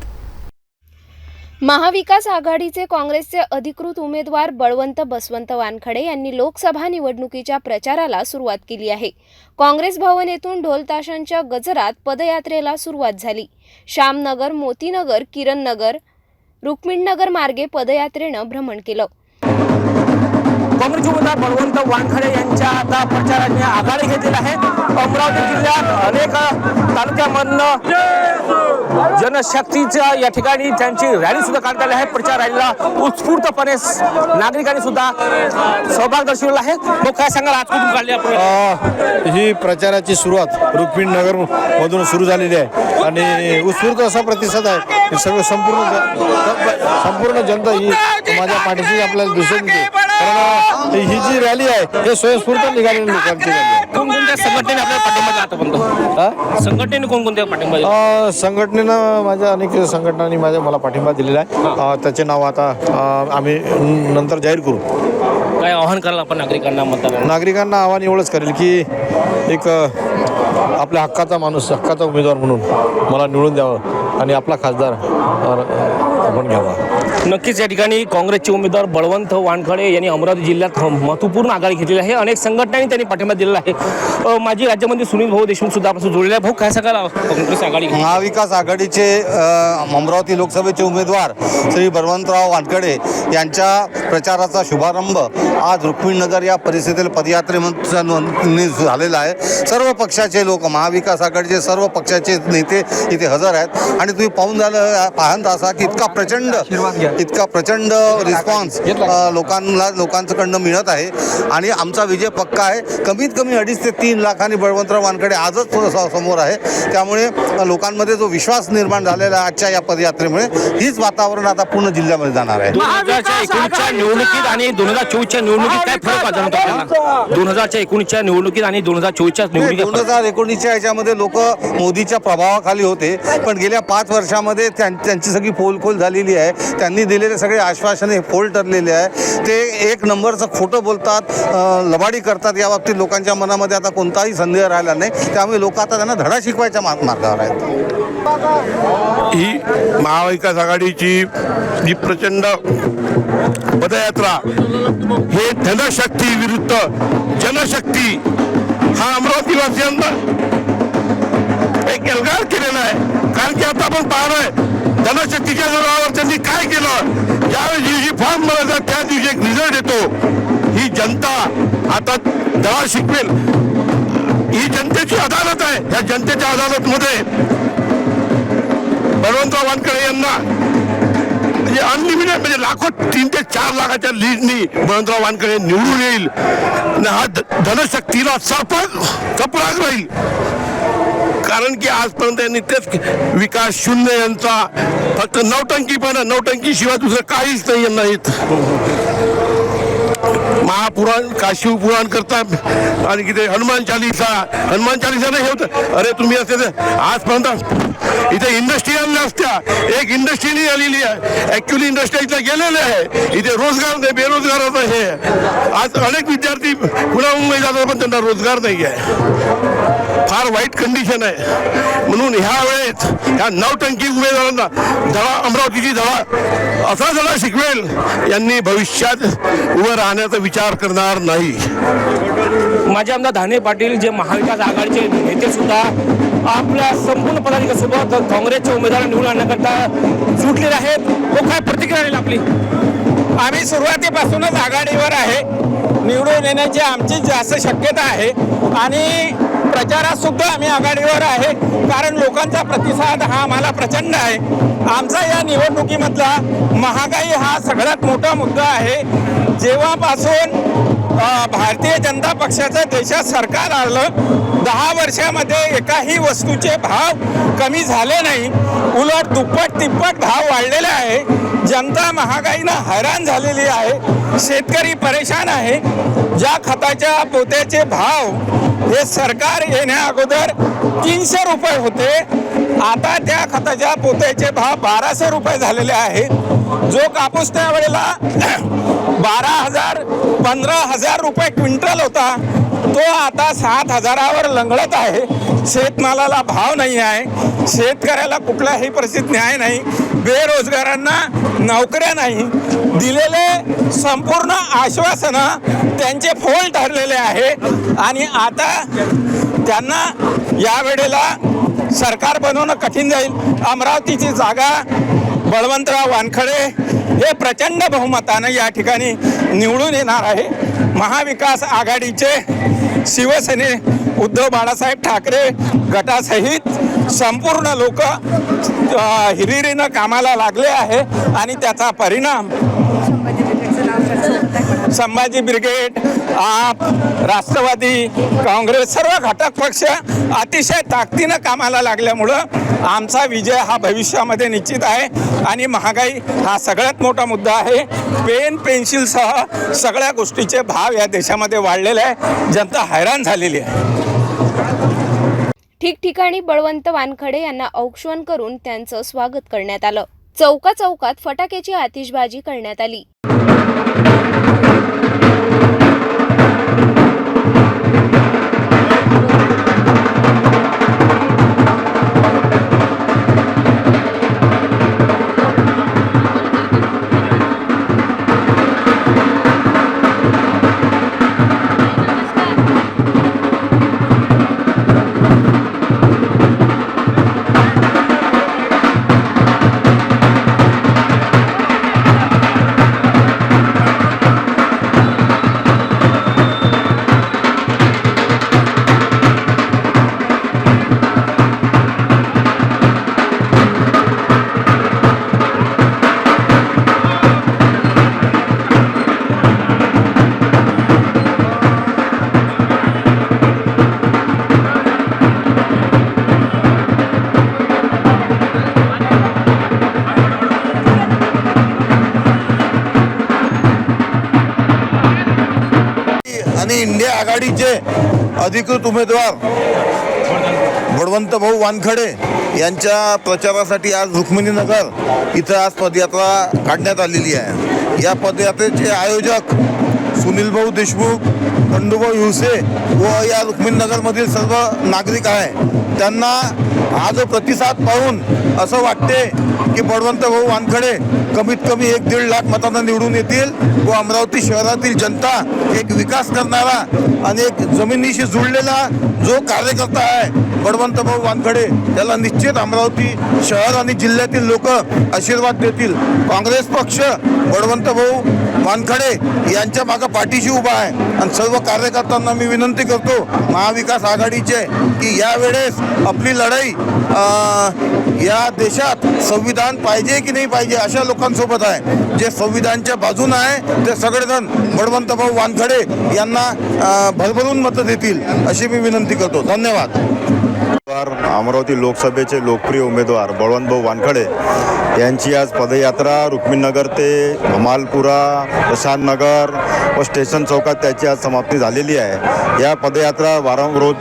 महाविकास आघाडीचे काँग्रेसचे अधिकृत उमेदवार बसवंत वानखडे यांनी लोकसभा निवडणुकीच्या प्रचाराला सुरुवात केली आहे. काँग्रेस भवन येथून ढोल ताशांच्या गजरात पदयात्रेला सुरुवात झाली. श्यामनगर, मोतीनगर, किरणनगर, रुक्मिणनगर मार्गे पदयात्रेनं भ्रमण केलं. काँग्रेस उमेदवार बळवंत वानखडे यांच्या आता प्रचाराने आघाडी घेतलेली आहे. अमरावती जिल्ह्यात अनेक तालुक्यामधनं जनशक्तीच्या या ठिकाणी त्यांची रॅली सुद्धा काढण्यात आली आहे. प्रचार रॅलीला उत्स्फूर्तपणे नागरिकांनी सुद्धा सहभाग दर्शवला आहे. मग काय सांगाल, आज कुठून काढली आपण ही प्रचाराची सुरुवात रुक्मिणनगर मधून सुरू झालेली आहे आणि उत्स्फूर्त असा प्रतिसाद आहे. सगळं संपूर्ण जनता ही माझ्या पाठीशी आपल्याला दिसून येते. कारण ही जी रॅली आहे हे स्वयंस्फूर्त निघालेल्या लोकांची रॅली आहे. कोणकोणत्या संघटनेने आपल्याला पाठिंबा दिला आतापर्यंत? संघटनेने कोणकोणत्या पाठिंबा दिला? संघटनेनं माझ्या अनेक संघटनांनी मला पाठिंबा दिलेला आहे. त्याचे नाव आता आम्ही नंतर जाहीर करू. काय आवाहन कराल आपण नागरिकांना? नागरिकांना आव्हान एवढंच करेल की एक आपल्या हक्काचा माणूस, हक्काचा उमेदवार म्हणून मला निवडून द्यावं आणि आपला खासदार आपण घ्यावा. नक्कीच या ठिकाणी काँग्रेसचे उमेदवार बळवंत वानखडे यांनी अमरावती जिल्ह्यात महत्त्वपूर्ण आघाडी घेतलेली आहे. अनेक संघटनांनी त्यांनी पाठिंबा दिलेला आहे. माजी राज्यमंत्री सुनील भाऊ देशमुख सुद्धा आपल्यासोबत जोडलेले आहे. भाऊ, काय सांगाल काँग्रेस आघाडी? महाविकास आघाडीचे अमरावती लोकसभेचे उमेदवार श्री बळवंतराव वानखडे यांच्या प्रचाराचा शुभारंभ आज रुक्मिणीनगर या परिसरातील पदयात्रेने झालेला आहे. सर्व पक्षाचे लोक, महाविकास आघाडीचे सर्व पक्षाचे नेते इथे हजर आहेत आणि तुम्ही पाहत असा की इतका प्रचंड रिस्पॉन्स लोकांकडनं मिळत आहे आणि आमचा विजय पक्का आहे. कमीत कमी 2.5 ते 3 लाखांनी बळवंतराव वानखडे आजच समोर आहे. त्यामुळे लोकांमध्ये जो विश्वास निर्माण झालेला आहे आजच्या या पदयात्रेमुळे, हीच वातावरण आता पूर्ण जिल्ह्यामध्ये जाणार आहे. 2019च्या निवडणुकीत आणि 2024च्या निवडणुकीत काय फरक जाणवतो आपल्याला? 2019च्या निवडणुकीत आणि 2024च्या निवडणुकीत 2019च्या याच्यामध्ये लोक मोदीच्या प्रभावाखाली होते, पण गेल्या 5 वर्षामध्ये त्यांची सगळी पोलखोल झालेली आहे. त्यांनी दिलेले सगळे आश्वासने फोल ठरलेले आहे. ते एक नंबरचं खोटं बोलतात, लबाडी करतात. या बाबतीत लोकांच्या मनामध्ये आता कोणताही संदेह राहिला नाही. त्यामुळे लोक आता त्यांना धडा शिकवायच्या मार्गावर आहेत. ही महाविकास आघाडीची जी प्रचंड पदयात्रा, हे धनशक्ती विरुद्ध जनशक्ती हा अमरावतीवासियांना एक एल्गार केलेला आहे. कारण की आता आपण पाहतोय धनशक्तीच्या जोरावर त्यांनी काय केलं. ज्यावेळी दिवशी फॉर्म भरायचा त्या दिवशी एक रिझल्ट येतो. ही जनता आता धडा शिकवेल. ही जनतेची अदालत आहे. या जनतेच्या अदालतमध्ये बळवंतराव वानखडे यांना म्हणजे अनलिमिटेड म्हणजे लाखो 3 ते 4 लाखाच्या लीडनी बळवंतराव वानखडे निवडून येईल. हा धनशक्तीला कपराग राहील. कारण की आजपर्यंत यांनी तेच विकास शून्य यांचा फक्त नौटंकी शिवाय दुसरं काहीच नाही यांना येत. महापुराण, काशी पुराण करतात आणि किती हनुमान चालीसा नाही होत. अरे तुम्ही असते आजपर्यंत इथे इंडस्ट्री आणल्या असत्या. एक इंडस्ट्री नाही आलेली आहे. ऍक्च्युली इंडस्ट्री इथे गेलेले आहे. इथे रोजगार नाही, बेरोजगार हे. आज अनेक विद्यार्थी पुन्हा मुंबई जातात पण त्यांना रोजगार नाही आहे. फार वाईट कंडिशन आहे. म्हणून ह्या वेळेस ह्या नौटंकी उमेदवारांना अमरावतीची असा धडा शिकवेल यांनी भविष्यात उभं राहण्याचा विचार करणार नाही. माझे आमदार धाने पाटील जे महाविकास आघाडीचे नेते सुद्धा आपल्या संपूर्ण पदाधिकाऱ्यांसोबत काँग्रेसचे उमेदवार निवडून आणण्याकरता जुटलेले आहेत. तो काय प्रतिक्रिया राहील आपली? आम्ही सुरुवातीपासूनच आघाडीवर आहे. निवडून येण्याची आमची जास्त शक्यता आहे आणि प्रचारात सुद्धा आम्ही आघाडीवर आहे. कारण लोकांचा प्रतिसाद हा आम्हाला प्रचंड आहे. आमचा या निवडणुकीमधला महागाई हा सगळ्यात मोठा मुद्दा आहे. जेव्हापासून भारतीय जनता पक्षाचं देशात सरकार आलं 10 वर्षामध्ये एकाही वस्तूचे भाव कमी झाले नाही. उलट दुप्पट तिप्पट भाव वाढलेले आहे. जनता महागाईनं हैराण झालेली आहे. शेतकरी परेशान आहे. ज्या खताच्या पोत्याचे भाव हे सरकार येण्या अगोदर 300 रुपये होते, आता त्या खताच्या पोत्याचे भाव 1200 रुपये झालेले आहेत. जो कापूस त्यावेळेला 12,000 15,000 रुपये क्विंटल होता तो आता 7,000वर लंगडत आहे. शेतमालाला भाव नाही आहे. शेतकऱ्याला कुठलाही परिस्थितीत न्याय नाही. बेरोजगारांना नोकऱ्या नाही. दिलेले संपूर्ण आश्वासनं त्यांचे फोल ठरलेले आहे आणि आता त्यांना यावेळेला सरकार बनवणं कठीण जाईल. अमरावतीची जागा बळवंतराव वानखडे हे प्रचंड बहुमतानं या ठिकाणी निवडून येणार आहे. महाविकास आघाडीचे शिवसेने उद्धव बाळासाहेब ठाकरे गटासहित संपूर्ण लोक हिरिरीनं कामाला लागले आहे आणि त्याचा परिणाम संभाजी ब्रिगेड, आप, राष्ट्रवादी काँग्रेस सर्व घटक पक्ष अतिशय ताकदीनं कामाला लागल्यामुळं आमचा विजय हा भविष्यामध्ये निश्चित आहे. आणि महागाई हा सगळ्यात मोठा मुद्दा आहे. पेन पेन्सिलसह सगळ्या गोष्टीचे भाव या देशामध्ये वाढलेले आहे. जनता हैराण झालेली आहे. ठिकठिकाणी बळवंत वानखडे यांना औक्षण करून त्यांचं स्वागत करण्यात आलं. चौकात फटाक्याची आतिषबाजी करण्यात आली. आणि इंडिया आघाडीचे अधिकृत उमेदवार बळवंत भाऊ वानखडे यांच्या प्रचारासाठी आज रुक्मिणीनगर इथं आज पदयात्रा काढण्यात आलेली आहे. या पदयात्रेचे आयोजक सुनील भाऊ देशमुख, खंडूभाऊ हिवसे व या रुक्मिणीनगरमधील सर्व नागरिक आहे. त्यांना हा जो प्रतिसाद पाहून असं वाटते की बळवंत भाऊ वानखडे कमीत कमी 1-1.5 लाख मतांना निवडून येतील व अमरावती शहरातील जनता एक विकास करणारा आणि एक जमिनीशी जुळलेला जो कार्यकर्ता आहे बळवंत भाऊ वानखडे, त्याला निश्चित अमरावती शहर आणि जिल्ह्यातील लोक आशीर्वाद देतील. काँग्रेस पक्ष बळवंत भाऊ वानखडे यांच्या मागे पाठीशी उभा आहे आणि सर्व कार्यकर्त्यांना मी विनंती करतो महाविकास आघाडीचे की यावेळेस आपली लढाई या देशात संविधान पाहिजे की नाही पाहिजे अशा लोकांसोबत आहे. जे संविधानच्या बाजूने आहे ते सगळेजण बळवंत भाऊ वानखडे यांना भरभरून मतं देतील अशी मी विनंती करतो. धन्यवाद. अमरावती लोकसभेचे लोकप्रिय उमेदवार बळवंतभाऊ वानखडे यांची आज पदयात्रा रुक्मिणीनगर ते हमालपुरा, प्रशांत नगर व स्टेशन चौकात त्याची आज समाप्ती झालेली आहे. या पदयात्रा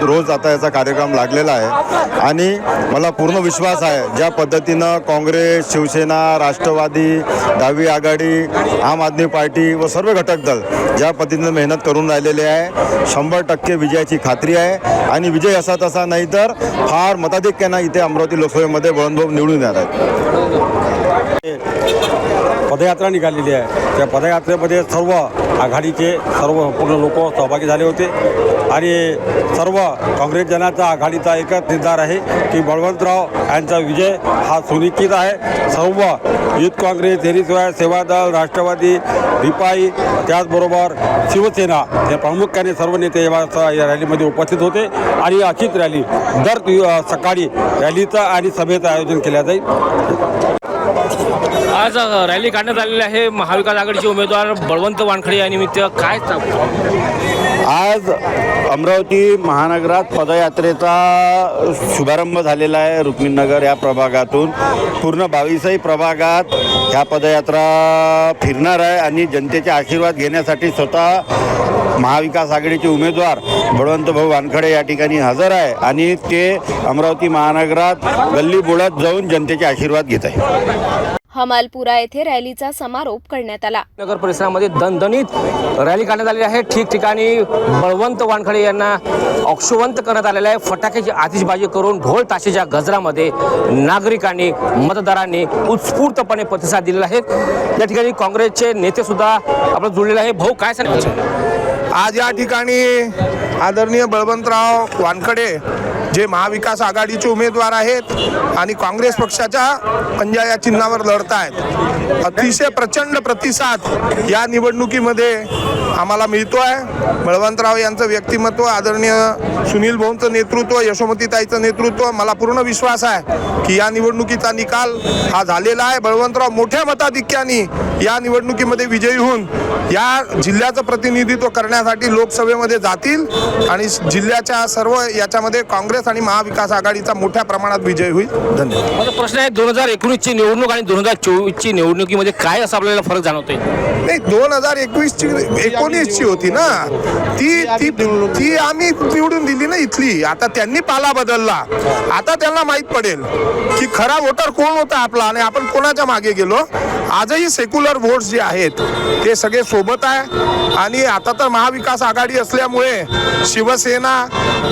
रोज आता याचा कार्यक्रम लागलेला आहे आणि मला पूर्ण विश्वास आहे ज्या पद्धतीनं काँग्रेस, शिवसेना, राष्ट्रवादी, डावी आघाडी, आम आदमी पार्टी व सर्व घटक दल ज्या पद्धतीनं मेहनत करून राहिलेले आहे 100% विजयाची खात्री आहे आणि विजय असा तसा नाही तर फार मताधिक्यानं इथे अमरावती लोकसभेमध्ये बळवंतभाऊ निवडून येत आहेत. पदयात्रा निघालेली आहे. त्या पदयात्रेमध्ये सर्व आघाडीचे सर्व पूर्ण लोक सहभागी झाले होते आणि सर्व काँग्रेस जनाचा आघाडीचा एकच निर्धार आहे की बळवंतराव यांचा विजय हा सुनिश्चित आहे. सर्व युथ काँग्रेस, हेरिसवाय, सेवादल, राष्ट्रवादी, रिपाई त्याचबरोबर शिवसेना या प्रामुख्याने सर्व नेते या रॅलीमध्ये उपस्थित होते आणि अशीच रॅली दर सकाळी रॅलीचं आणि सभेचं आयोजन केलं जाईल. आज रॅली काढण्यात आलेली आहे. महाविकास आघाडीचे उमेदवार बळवंत वानखडे यानिमित्त काय आज अमरावती महानगरात पदयात्रेचा शुभारंभ झालेला आहे. रुक्मिणीनगर या प्रभागातून पूर्ण 22ही प्रभागात ह्या पदयात्रा फिरणार आहे आणि जनतेचे आशीर्वाद घेण्यासाठी स्वतः महाविकास आघाडीचे उमेदवार बळवंतभाऊ वानखडे या ठिकाणी हजर आहे आणि ते अमरावती महानगरात गल्ली बोळात जाऊन जनतेचे आशीर्वाद घेत आहे. हमालपुरा येथे रॅलीचा समारोप करण्यात आला. नगर परिसरामध्ये दणदणीत रॅली काढण्यात आलेली आहे. ठिकठिकाणी बळवंत वानखडे यांना औक्षवंत करण्यात आलेलं आहे. फटाक्याची आतिषबाजी करून ढोल ताशेच्या गजरामध्ये नागरिकांनी, मतदारांनी उत्स्फूर्तपणे प्रतिसाद दिलेला आहे. या ठिकाणी काँग्रेसचे नेते सुद्धा आपलं जुळलेले आहे. भाऊ काय सांगायचं? आज या ठिकाणी आदरणीय बळवंतराव वानखडे जे महाविकास आघाडीचे उमेदवार आहेत आणि काँग्रेस पक्षाच्या पंजा या चिन्हावर लढत आहेत. अतिशय प्रचंड प्रतिसाद या निवडणुकीमध्ये आम्हाला मिळतो आहे. बळवंतराव यांचं व्यक्तिमत्व, आदरणीय सुनील भाऊंचं नेतृत्व, यशोमतीताईचं नेतृत्व, मला पूर्ण विश्वास आहे की या निवडणुकीचा निकाल हा झालेला आहे. बळवंतराव मोठ्या मताधिक्याने या निवडणुकीमध्ये विजयी होऊन या जिल्ह्याचं प्रतिनिधित्व करण्यासाठी लोकसभेमध्ये जातील आणि जिल्ह्याच्या सर्व याच्यामध्ये काँग्रेस आणि महाविकास आघाडीचा मोठ्या प्रमाणात विजय होईल. धन्यवाद. माझा प्रश्न आहे 2019ची निवडणूक आणि 2024ची निवडणुकीमध्ये काय असा आपल्याला फरक जाणवतोय? नाही, 2019ची होती ना ती आम्ही निवडून दिली ना इथली. आता त्यांनी पाला बदलला. आता त्यांना माहीत पडेल की खरा वोटर कोण होता आपला आणि आपण कोणाच्या मागे गेलो. आजही सेक्युलर वोट्स जे आहेत ते सगळे सोबत आहे आणि आता तर महाविकास आघाडी असल्यामुळे शिवसेना,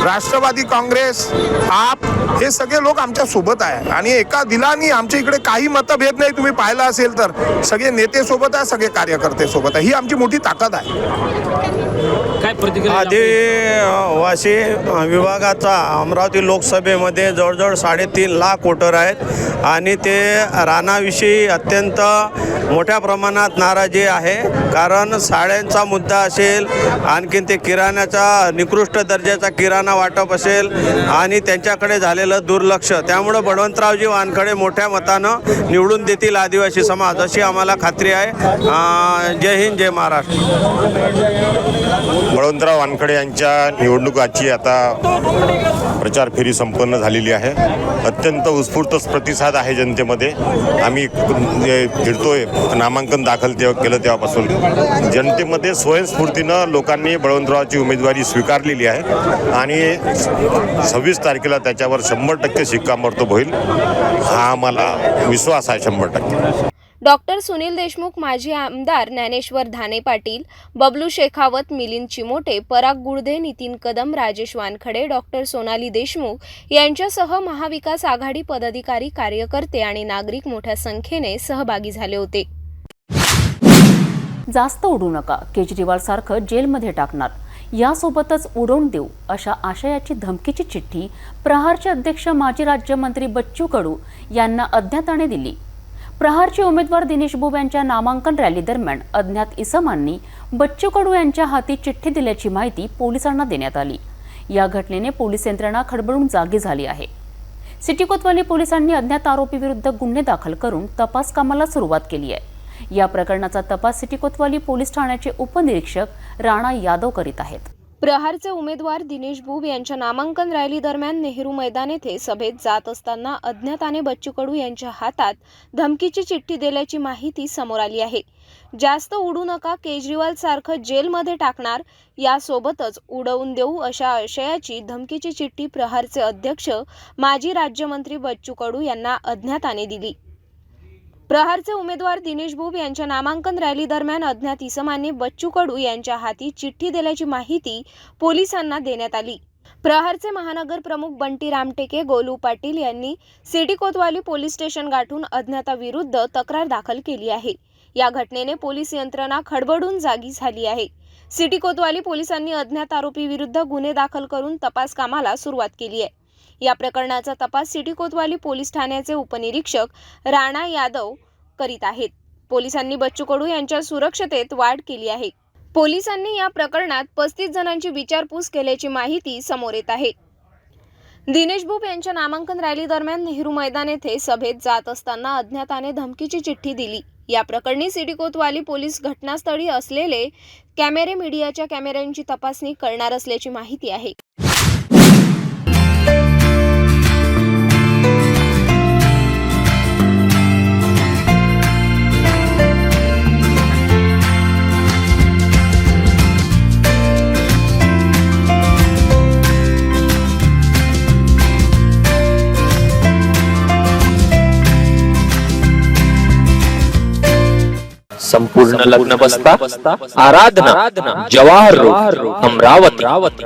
राष्ट्रवादी काँग्रेस, आप हे सगळे लोक आमच्या सोबत आहे आणि एका दिलानी आमच्या इकडे काही मतभेद नाही. तुम्ही पाहिलं असेल तर सगळे नेते सोबत आहे, सगळे कार्यकर्ते सोबत आहे. ही आमची मोठी ताकद आहे. काय प्रतिक्रिया? आदिवासी विभागाचा अमरावती लोकसभेमध्ये जवळजवळ 3.5 लाख वोटर आहेत आणि ते राणाविषयी अत्यंत मोठ्या प्रमाणात नाराजी आहे. कारण शाळांचा मुद्दा असेल, आणखीन ते किराण्याचा निकृष्ट दर्जाचा किराणा वाटप असेल आणि त्यांच्याकडे झालेलं दुर्लक्ष, त्यामुळं बळवंतरावजी वानखडे मोठ्या मतानं निवडून देतील आदिवासी समाज, अशी आम्हाला खात्री आहे. जय हिंद, जय महाराष्ट्र. बळवंतराव वानखडे यांच्या निवडणुकाची आता प्रचार फेरी संपन्न झालेली आहे. अत्यंत उत्स्फूर्त प्रतिसाद आहे जनतेमध्ये. आम्ही फिरतोय, नामांकन दाखल केलं तेव्हापासून जनतेमध्ये स्वयंस्फूर्तीनं लोकांनी बळवंतरावची उमेदवारी स्वीकारलेली आहे आणि 26 तारखेला त्याच्यावर 100% शिक्कामोर्तब होईल हा आम्हाला विश्वास आहे 100%. डॉक्टर सुनील देशमुख, माजी आमदार ज्ञानेश्वर धाने पाटील, बबलू शेखावत, मिलिंद चिमोटे, पराग गुळदे, नितीन कदम, राजेश वानखडे, डॉक्टर सोनाली देशमुख यांच्यासह महाविकास आघाडी पदाधिकारी, कार्यकर्ते आणि नागरिक मोठ्या संख्येने सहभागी झाले होते. जास्त उडू नका, केजरीवाल सारखं जेलमध्ये टाकणार, यासोबतच उडवून देऊ अशा आशयाची धमकीची चिठ्ठी प्रहारचे अध्यक्ष माजी राज्यमंत्री बच्चू कडू यांना अज्ञाताने दिली. प्रहारचे उमेदवार दिनेश बुब यांच्या नामांकन रॅली दरम्यान अज्ञात इसमांनी बच्चू कडू यांच्या हाती चिठ्ठी दिल्याची माहिती पोलिसांना देण्यात आली. या घटनेने पोलीस यंत्रणा खडबडून जागी झाली आहे. सिटी कोतवाली पोलिसांनी अज्ञात आरोपीविरुद्ध गुन्हे दाखल करून तपास कामाला सुरुवात केली आहे. या प्रकरणाचा तपास सिटी कोतवाली पोलीस ठाण्याचे उपनिरीक्षक राणा यादव करीत आहेत. प्रहारचे उमेदवार दिनेश बुब यांच्या नामांकन रॅली दरम्यान नेहरू मैदान येथे सभेत जात असताना अज्ञाताने बच्चू कडू यांच्या हातात धमकीची चिठ्ठी दिल्याची माहिती समोर आली आहे. जास्त उडू नका, केजरीवाल सारखं जेलमध्ये टाकणार, यासोबतच उडवून देऊ अशा आशयाची धमकीची चिठ्ठी प्रहारचे अध्यक्ष माजी राज्यमंत्री बच्चू कडू यांना अज्ञाताने दिली. प्रहारचे उमेदवार दिनेश बुब यांच्या नामांकन रॅली दरम्यान अज्ञात इसमांनी बच्चू कडू यांच्या हाती चिठ्ठी दिल्याची माहिती पोलिसांना देण्यात आली. प्रहारचे महानगर प्रमुख बंटी रामटेके, गोलू पाटील यांनी सिटी कोतवाली पोलीस स्टेशन गाठून अज्ञाताविरुद्ध तक्रार दाखल केली आहे. या घटनेने पोलीस यंत्रणा खडबडून जागी झाली आहे. सिटी कोतवाली पोलिसांनी अज्ञात आरोपीविरुद्ध गुन्हे दाखल करून तपास कामाला सुरुवात केली आहे. या प्रकरणाचा तपास सिटी कोतवाली पोलीस ठाण्याचे उपनिरीक्षक राणा यादव करीत आहेत. पोलिसांनी बच्चू कडू यांच्या सुरक्षतेत वाढ केली आहे. पोलिसांनी या प्रकरणात 35 जणांची विचारपूस केल्याची माहिती समोर येत आहे. दिनेश बुब यांच्या नामांकन रॅली दरम्यान नेहरू मैदान येथे सभेत जात असताना अज्ञाताने धमकीची चिठ्ठी दिली. या प्रकरणी सिटी कोतवाली पोलीस घटनास्थळी असलेले कॅमेरे, मीडियाच्या कॅमेऱ्यांची तपासणी करणार असल्याची माहिती आहे. संपूर्ण लग्न बस्ता आराधना जवाहर रोड अमरावती.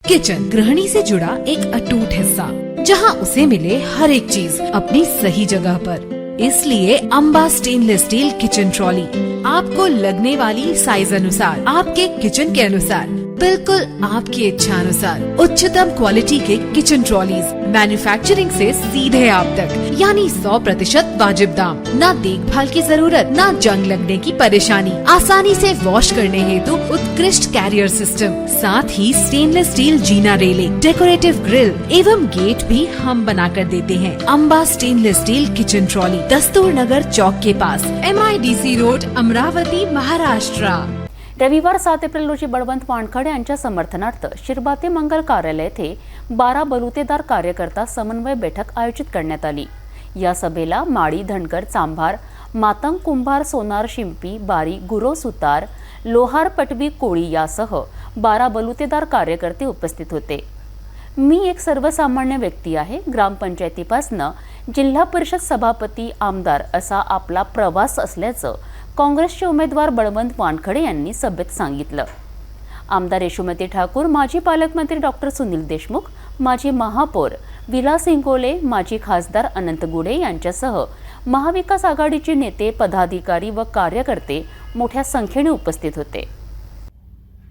किचन गृहिणी से जुड़ा एक अटूट हिस्सा, जहां उसे मिले हर एक चीज अपनी सही जगह पर. इसलिए Amba stainless steel kitchen trolley आपको लगने वाली साइज अनुसार, आपके किचन के अनुसार, बिल्कुल आपकी इच्छा अनुसार उच्चतम क्वालिटी के किचन ट्रॉलीज मैन्युफैक्चरिंग से सीधे आप तक, यानी 100% वाजिब दाम, ना देखभाल की जरूरत, ना जंग लगने की परेशानी, आसानी से वॉश करने हेतु उत्कृष्ट कैरियर सिस्टम, साथ ही स्टेनलेस स्टील जीना रेलिंग, डेकोरेटिव ग्रिल एवं गेट भी हम बना कर देते हैं. Amba stainless steel kitchen trolley, Dastur Nagar Chowk के पास, MIDC रोड, अमरावती, महाराष्ट्र. रविवार 7 एप्रिल रोजी बळवंत वानखडे यांच्या समर्थनार्थ शिरभाते मंगल कार्यालय येथे 12 बलुतेदार कार्यकर्ता समन्वय बैठक आयोजित करण्यात आली. या सभेला माळी, धनगर, चांभार, मातंग, कुंभार, सोनार, शिंपी, बारी, गुरव, सुतार, लोहार, पटवी, कोळी यासह 12 बलुतेदार कार्यकर्ते उपस्थित होते. मी एक सर्वसामान्य व्यक्ती आहे. ग्रामपंचायतीपासनं जिल्हा परिषद सभापती, आमदार असा आपला प्रवास असल्याचं काँग्रेसचे उमेदवार बळवंत वानखडे यांनी सभेत सांगितलं. आमदार यशोमती ठाकूर, माजी पालकमंत्री डॉक्टर सुनील देशमुख, माजी महापौर विलास इंगोले, माजी खासदार अनंत गुडे यांच्यासह महाविकास आघाडीचे नेते, पदाधिकारी व कार्यकर्ते मोठ्या संख्येने उपस्थित होते.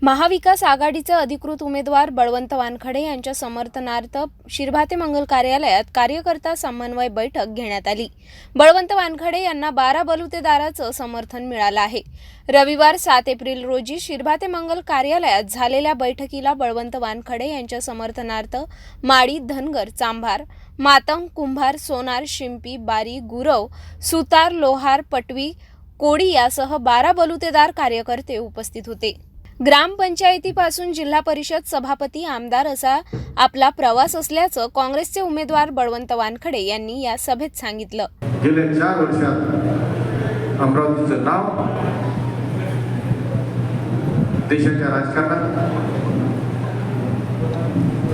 महाविकास आघाडीचे अधिकृत उमेदवार बळवंत वानखडे यांच्या समर्थनार्थ शिरभाते मंगल कार्यालयात कार्यकर्ता समन्वय बैठक घेण्यात आली. बळवंत वानखडे यांना 12 बलुतेदाराचं समर्थन मिळालं आहे. रविवार 7 एप्रिल रोजी शिरभाते मंगल कार्यालयात झालेल्या बैठकीला बळवंत वानखडे यांच्या समर्थनार्थ माळी, धनगर, चांभार, मातंग, कुंभार, सोनार, शिंपी, बारी, गुरव, सुतार, लोहार, पटवी, कोडी यासह 12 बलुतेदार कार्यकर्ते उपस्थित होते. ग्रामपंचायतीपासून जिल्हा परिषद सभापती आमदार असा आपला प्रवास असल्याचं काँग्रेसचे उमेदवार बळवंत वानखडे यांनी या सभेत सांगितलं. गेल्या 4 वर्षात अमरावतीचं नाव देशाच्या राजकारणात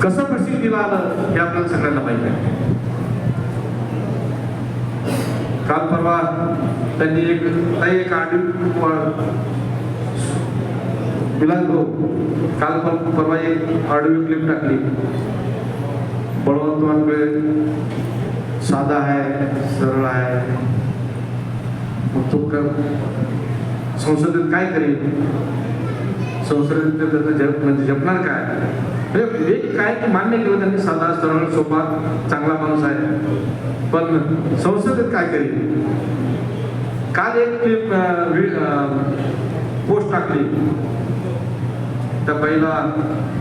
कसं प्रसिद्धीला आलं हे आपल्याला सगळ्यांना माहिती आहे. काल परवा त्यांनी एक ऑडिओ काल परवा एक ऑडिओ क्लिप टाकली. बळवंत वानखडे साधा आहे, सरळ आहे, मग तो संसदेत काय करेल, संसदेत म्हणजे जपणार काय, एक काय की मान्य केलं त्यांनी, साधा सरळ सोपा चांगला माणूस आहे, पण संसदेत काय करेल. काल एक पोस्ट टाकली, त्या पहिला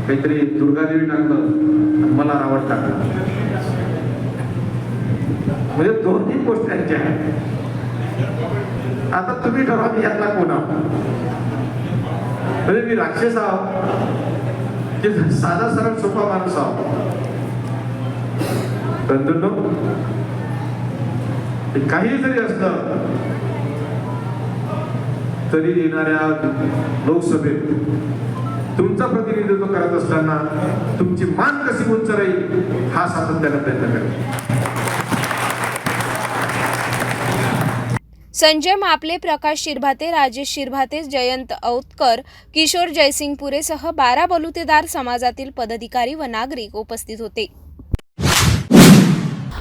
काहीतरी दुर्गादेवी टाकलं, मला रावत टाकलं, म्हणजे 2-3 पोस्ट त्यांच्या आहेत. आता तुम्ही ठरवा की यातला कोण आहोत, म्हणजे मी राक्षस आहोत की साधा सरळ सोपा माणूस आहोत. काही जरी असलं तरी येणाऱ्या लोकसभेत तुमचं प्रतिनिधित्व करत असताना तुमची मान कशी उंच राहील हा सातत्याने प्रयत्न करेल. संजय मापले, प्रकाश शिरभाते, राजेश शिरभाते, जयंत औतकर, किशोर जयसिंगपुरेसह 12 बलुतेदार समाजातील पदाधिकारी व नागरिक उपस्थित होते.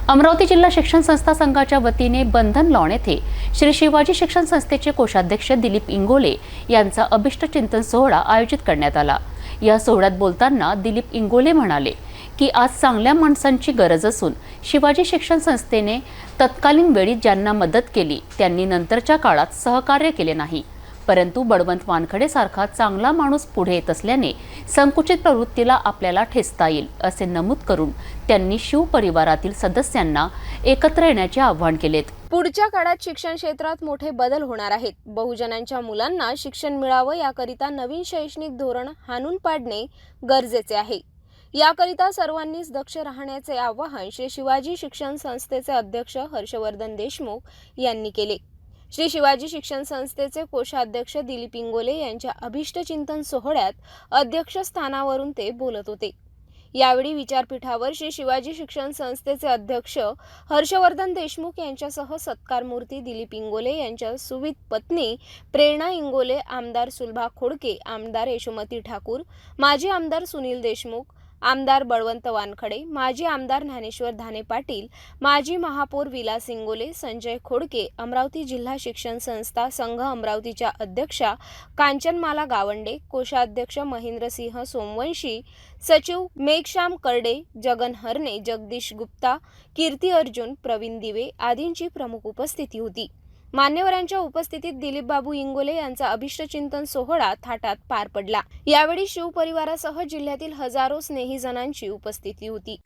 अमरावती जिल्हा शिक्षण संस्था संघाच्या वतीने बंधन लॉन येथे श्री शिवाजी शिक्षण संस्थेचे कोषाध्यक्ष दिलीप इंगोले यांचा अभिष्ट चिंतन सोहळा आयोजित करण्यात आला. या सोहळ्यात बोलताना दिलीप इंगोले म्हणाले की आज चांगल्या माणसांची गरज असून शिवाजी शिक्षण संस्थेने तत्कालीन वेळी ज्यांना मदत केली त्यांनी नंतरच्या काळात सहकार्य केले नाही, परंतु बळवंत वानखडे सारखा चांगला माणूस पुढे येत असल्याने संकुचित प्रवृत्तीला आपल्याला ठेचता येईल असे नमूद करून त्यांनी शिव परिवारातील सदस्यांना एकत्र येण्याचे आवाहन केले. पुढच्या काळात शिक्षण क्षेत्रात मोठे बदल होणार आहेत. बहुजनांच्या मुलांना शिक्षण मिळावं याकरिता नवीन शैक्षणिक धोरण हाणून पाडणे गरजेचे आहे. याकरिता सर्वांनीच दक्ष राहण्याचे आवाहन श्री शिवाजी शिक्षण संस्थेचे अध्यक्ष हर्षवर्धन देशमुख यांनी केले. श्री शिवाजी शिक्षण संस्थेचे कोषाध्यक्ष दिलीप इंगोले यांच्या अभिष्ट चिंतन सोहळ्यात अध्यक्षस्थानावरून ते बोलत होते. यावेळी विचारपीठावर श्री शिवाजी शिक्षण संस्थेचे अध्यक्ष हर्षवर्धन देशमुख यांच्यासह सत्कारमूर्ती दिलीप इंगोले यांच्या सुविध पत्नी प्रेरणा इंगोले, आमदार सुलभा खोडके, आमदार यशोमती ठाकूर, माजी आमदार सुनील देशमुख, आमदार बळवंत वानखडे, माजी आमदार ज्ञानेश्वर धाने पाटील, माजी महापौर विलास इंगोले, संजय खोडके, अमरावती जिल्हा शिक्षण संस्था संघ अमरावतीच्या अध्यक्षा कांचनमाला गावंडे, कोषाध्यक्ष महेंद्रसिंह सोमवंशी, सचिव मेघश्याम करडे, जगन हरणे, जगदीश गुप्ता, कीर्ती अर्जुन, प्रवीण दिवे आदींची प्रमुख उपस्थिती होती. मान्यवरांच्या उपस्थितीत दिलीप बाबू इंगोले यांचा अभिष्ट चिंतन सोहळा थाटात पार पडला. यावेळी शिव परिवारासह जिल्ह्यातील हजारो स्नेहीजनांची उपस्थिती होती.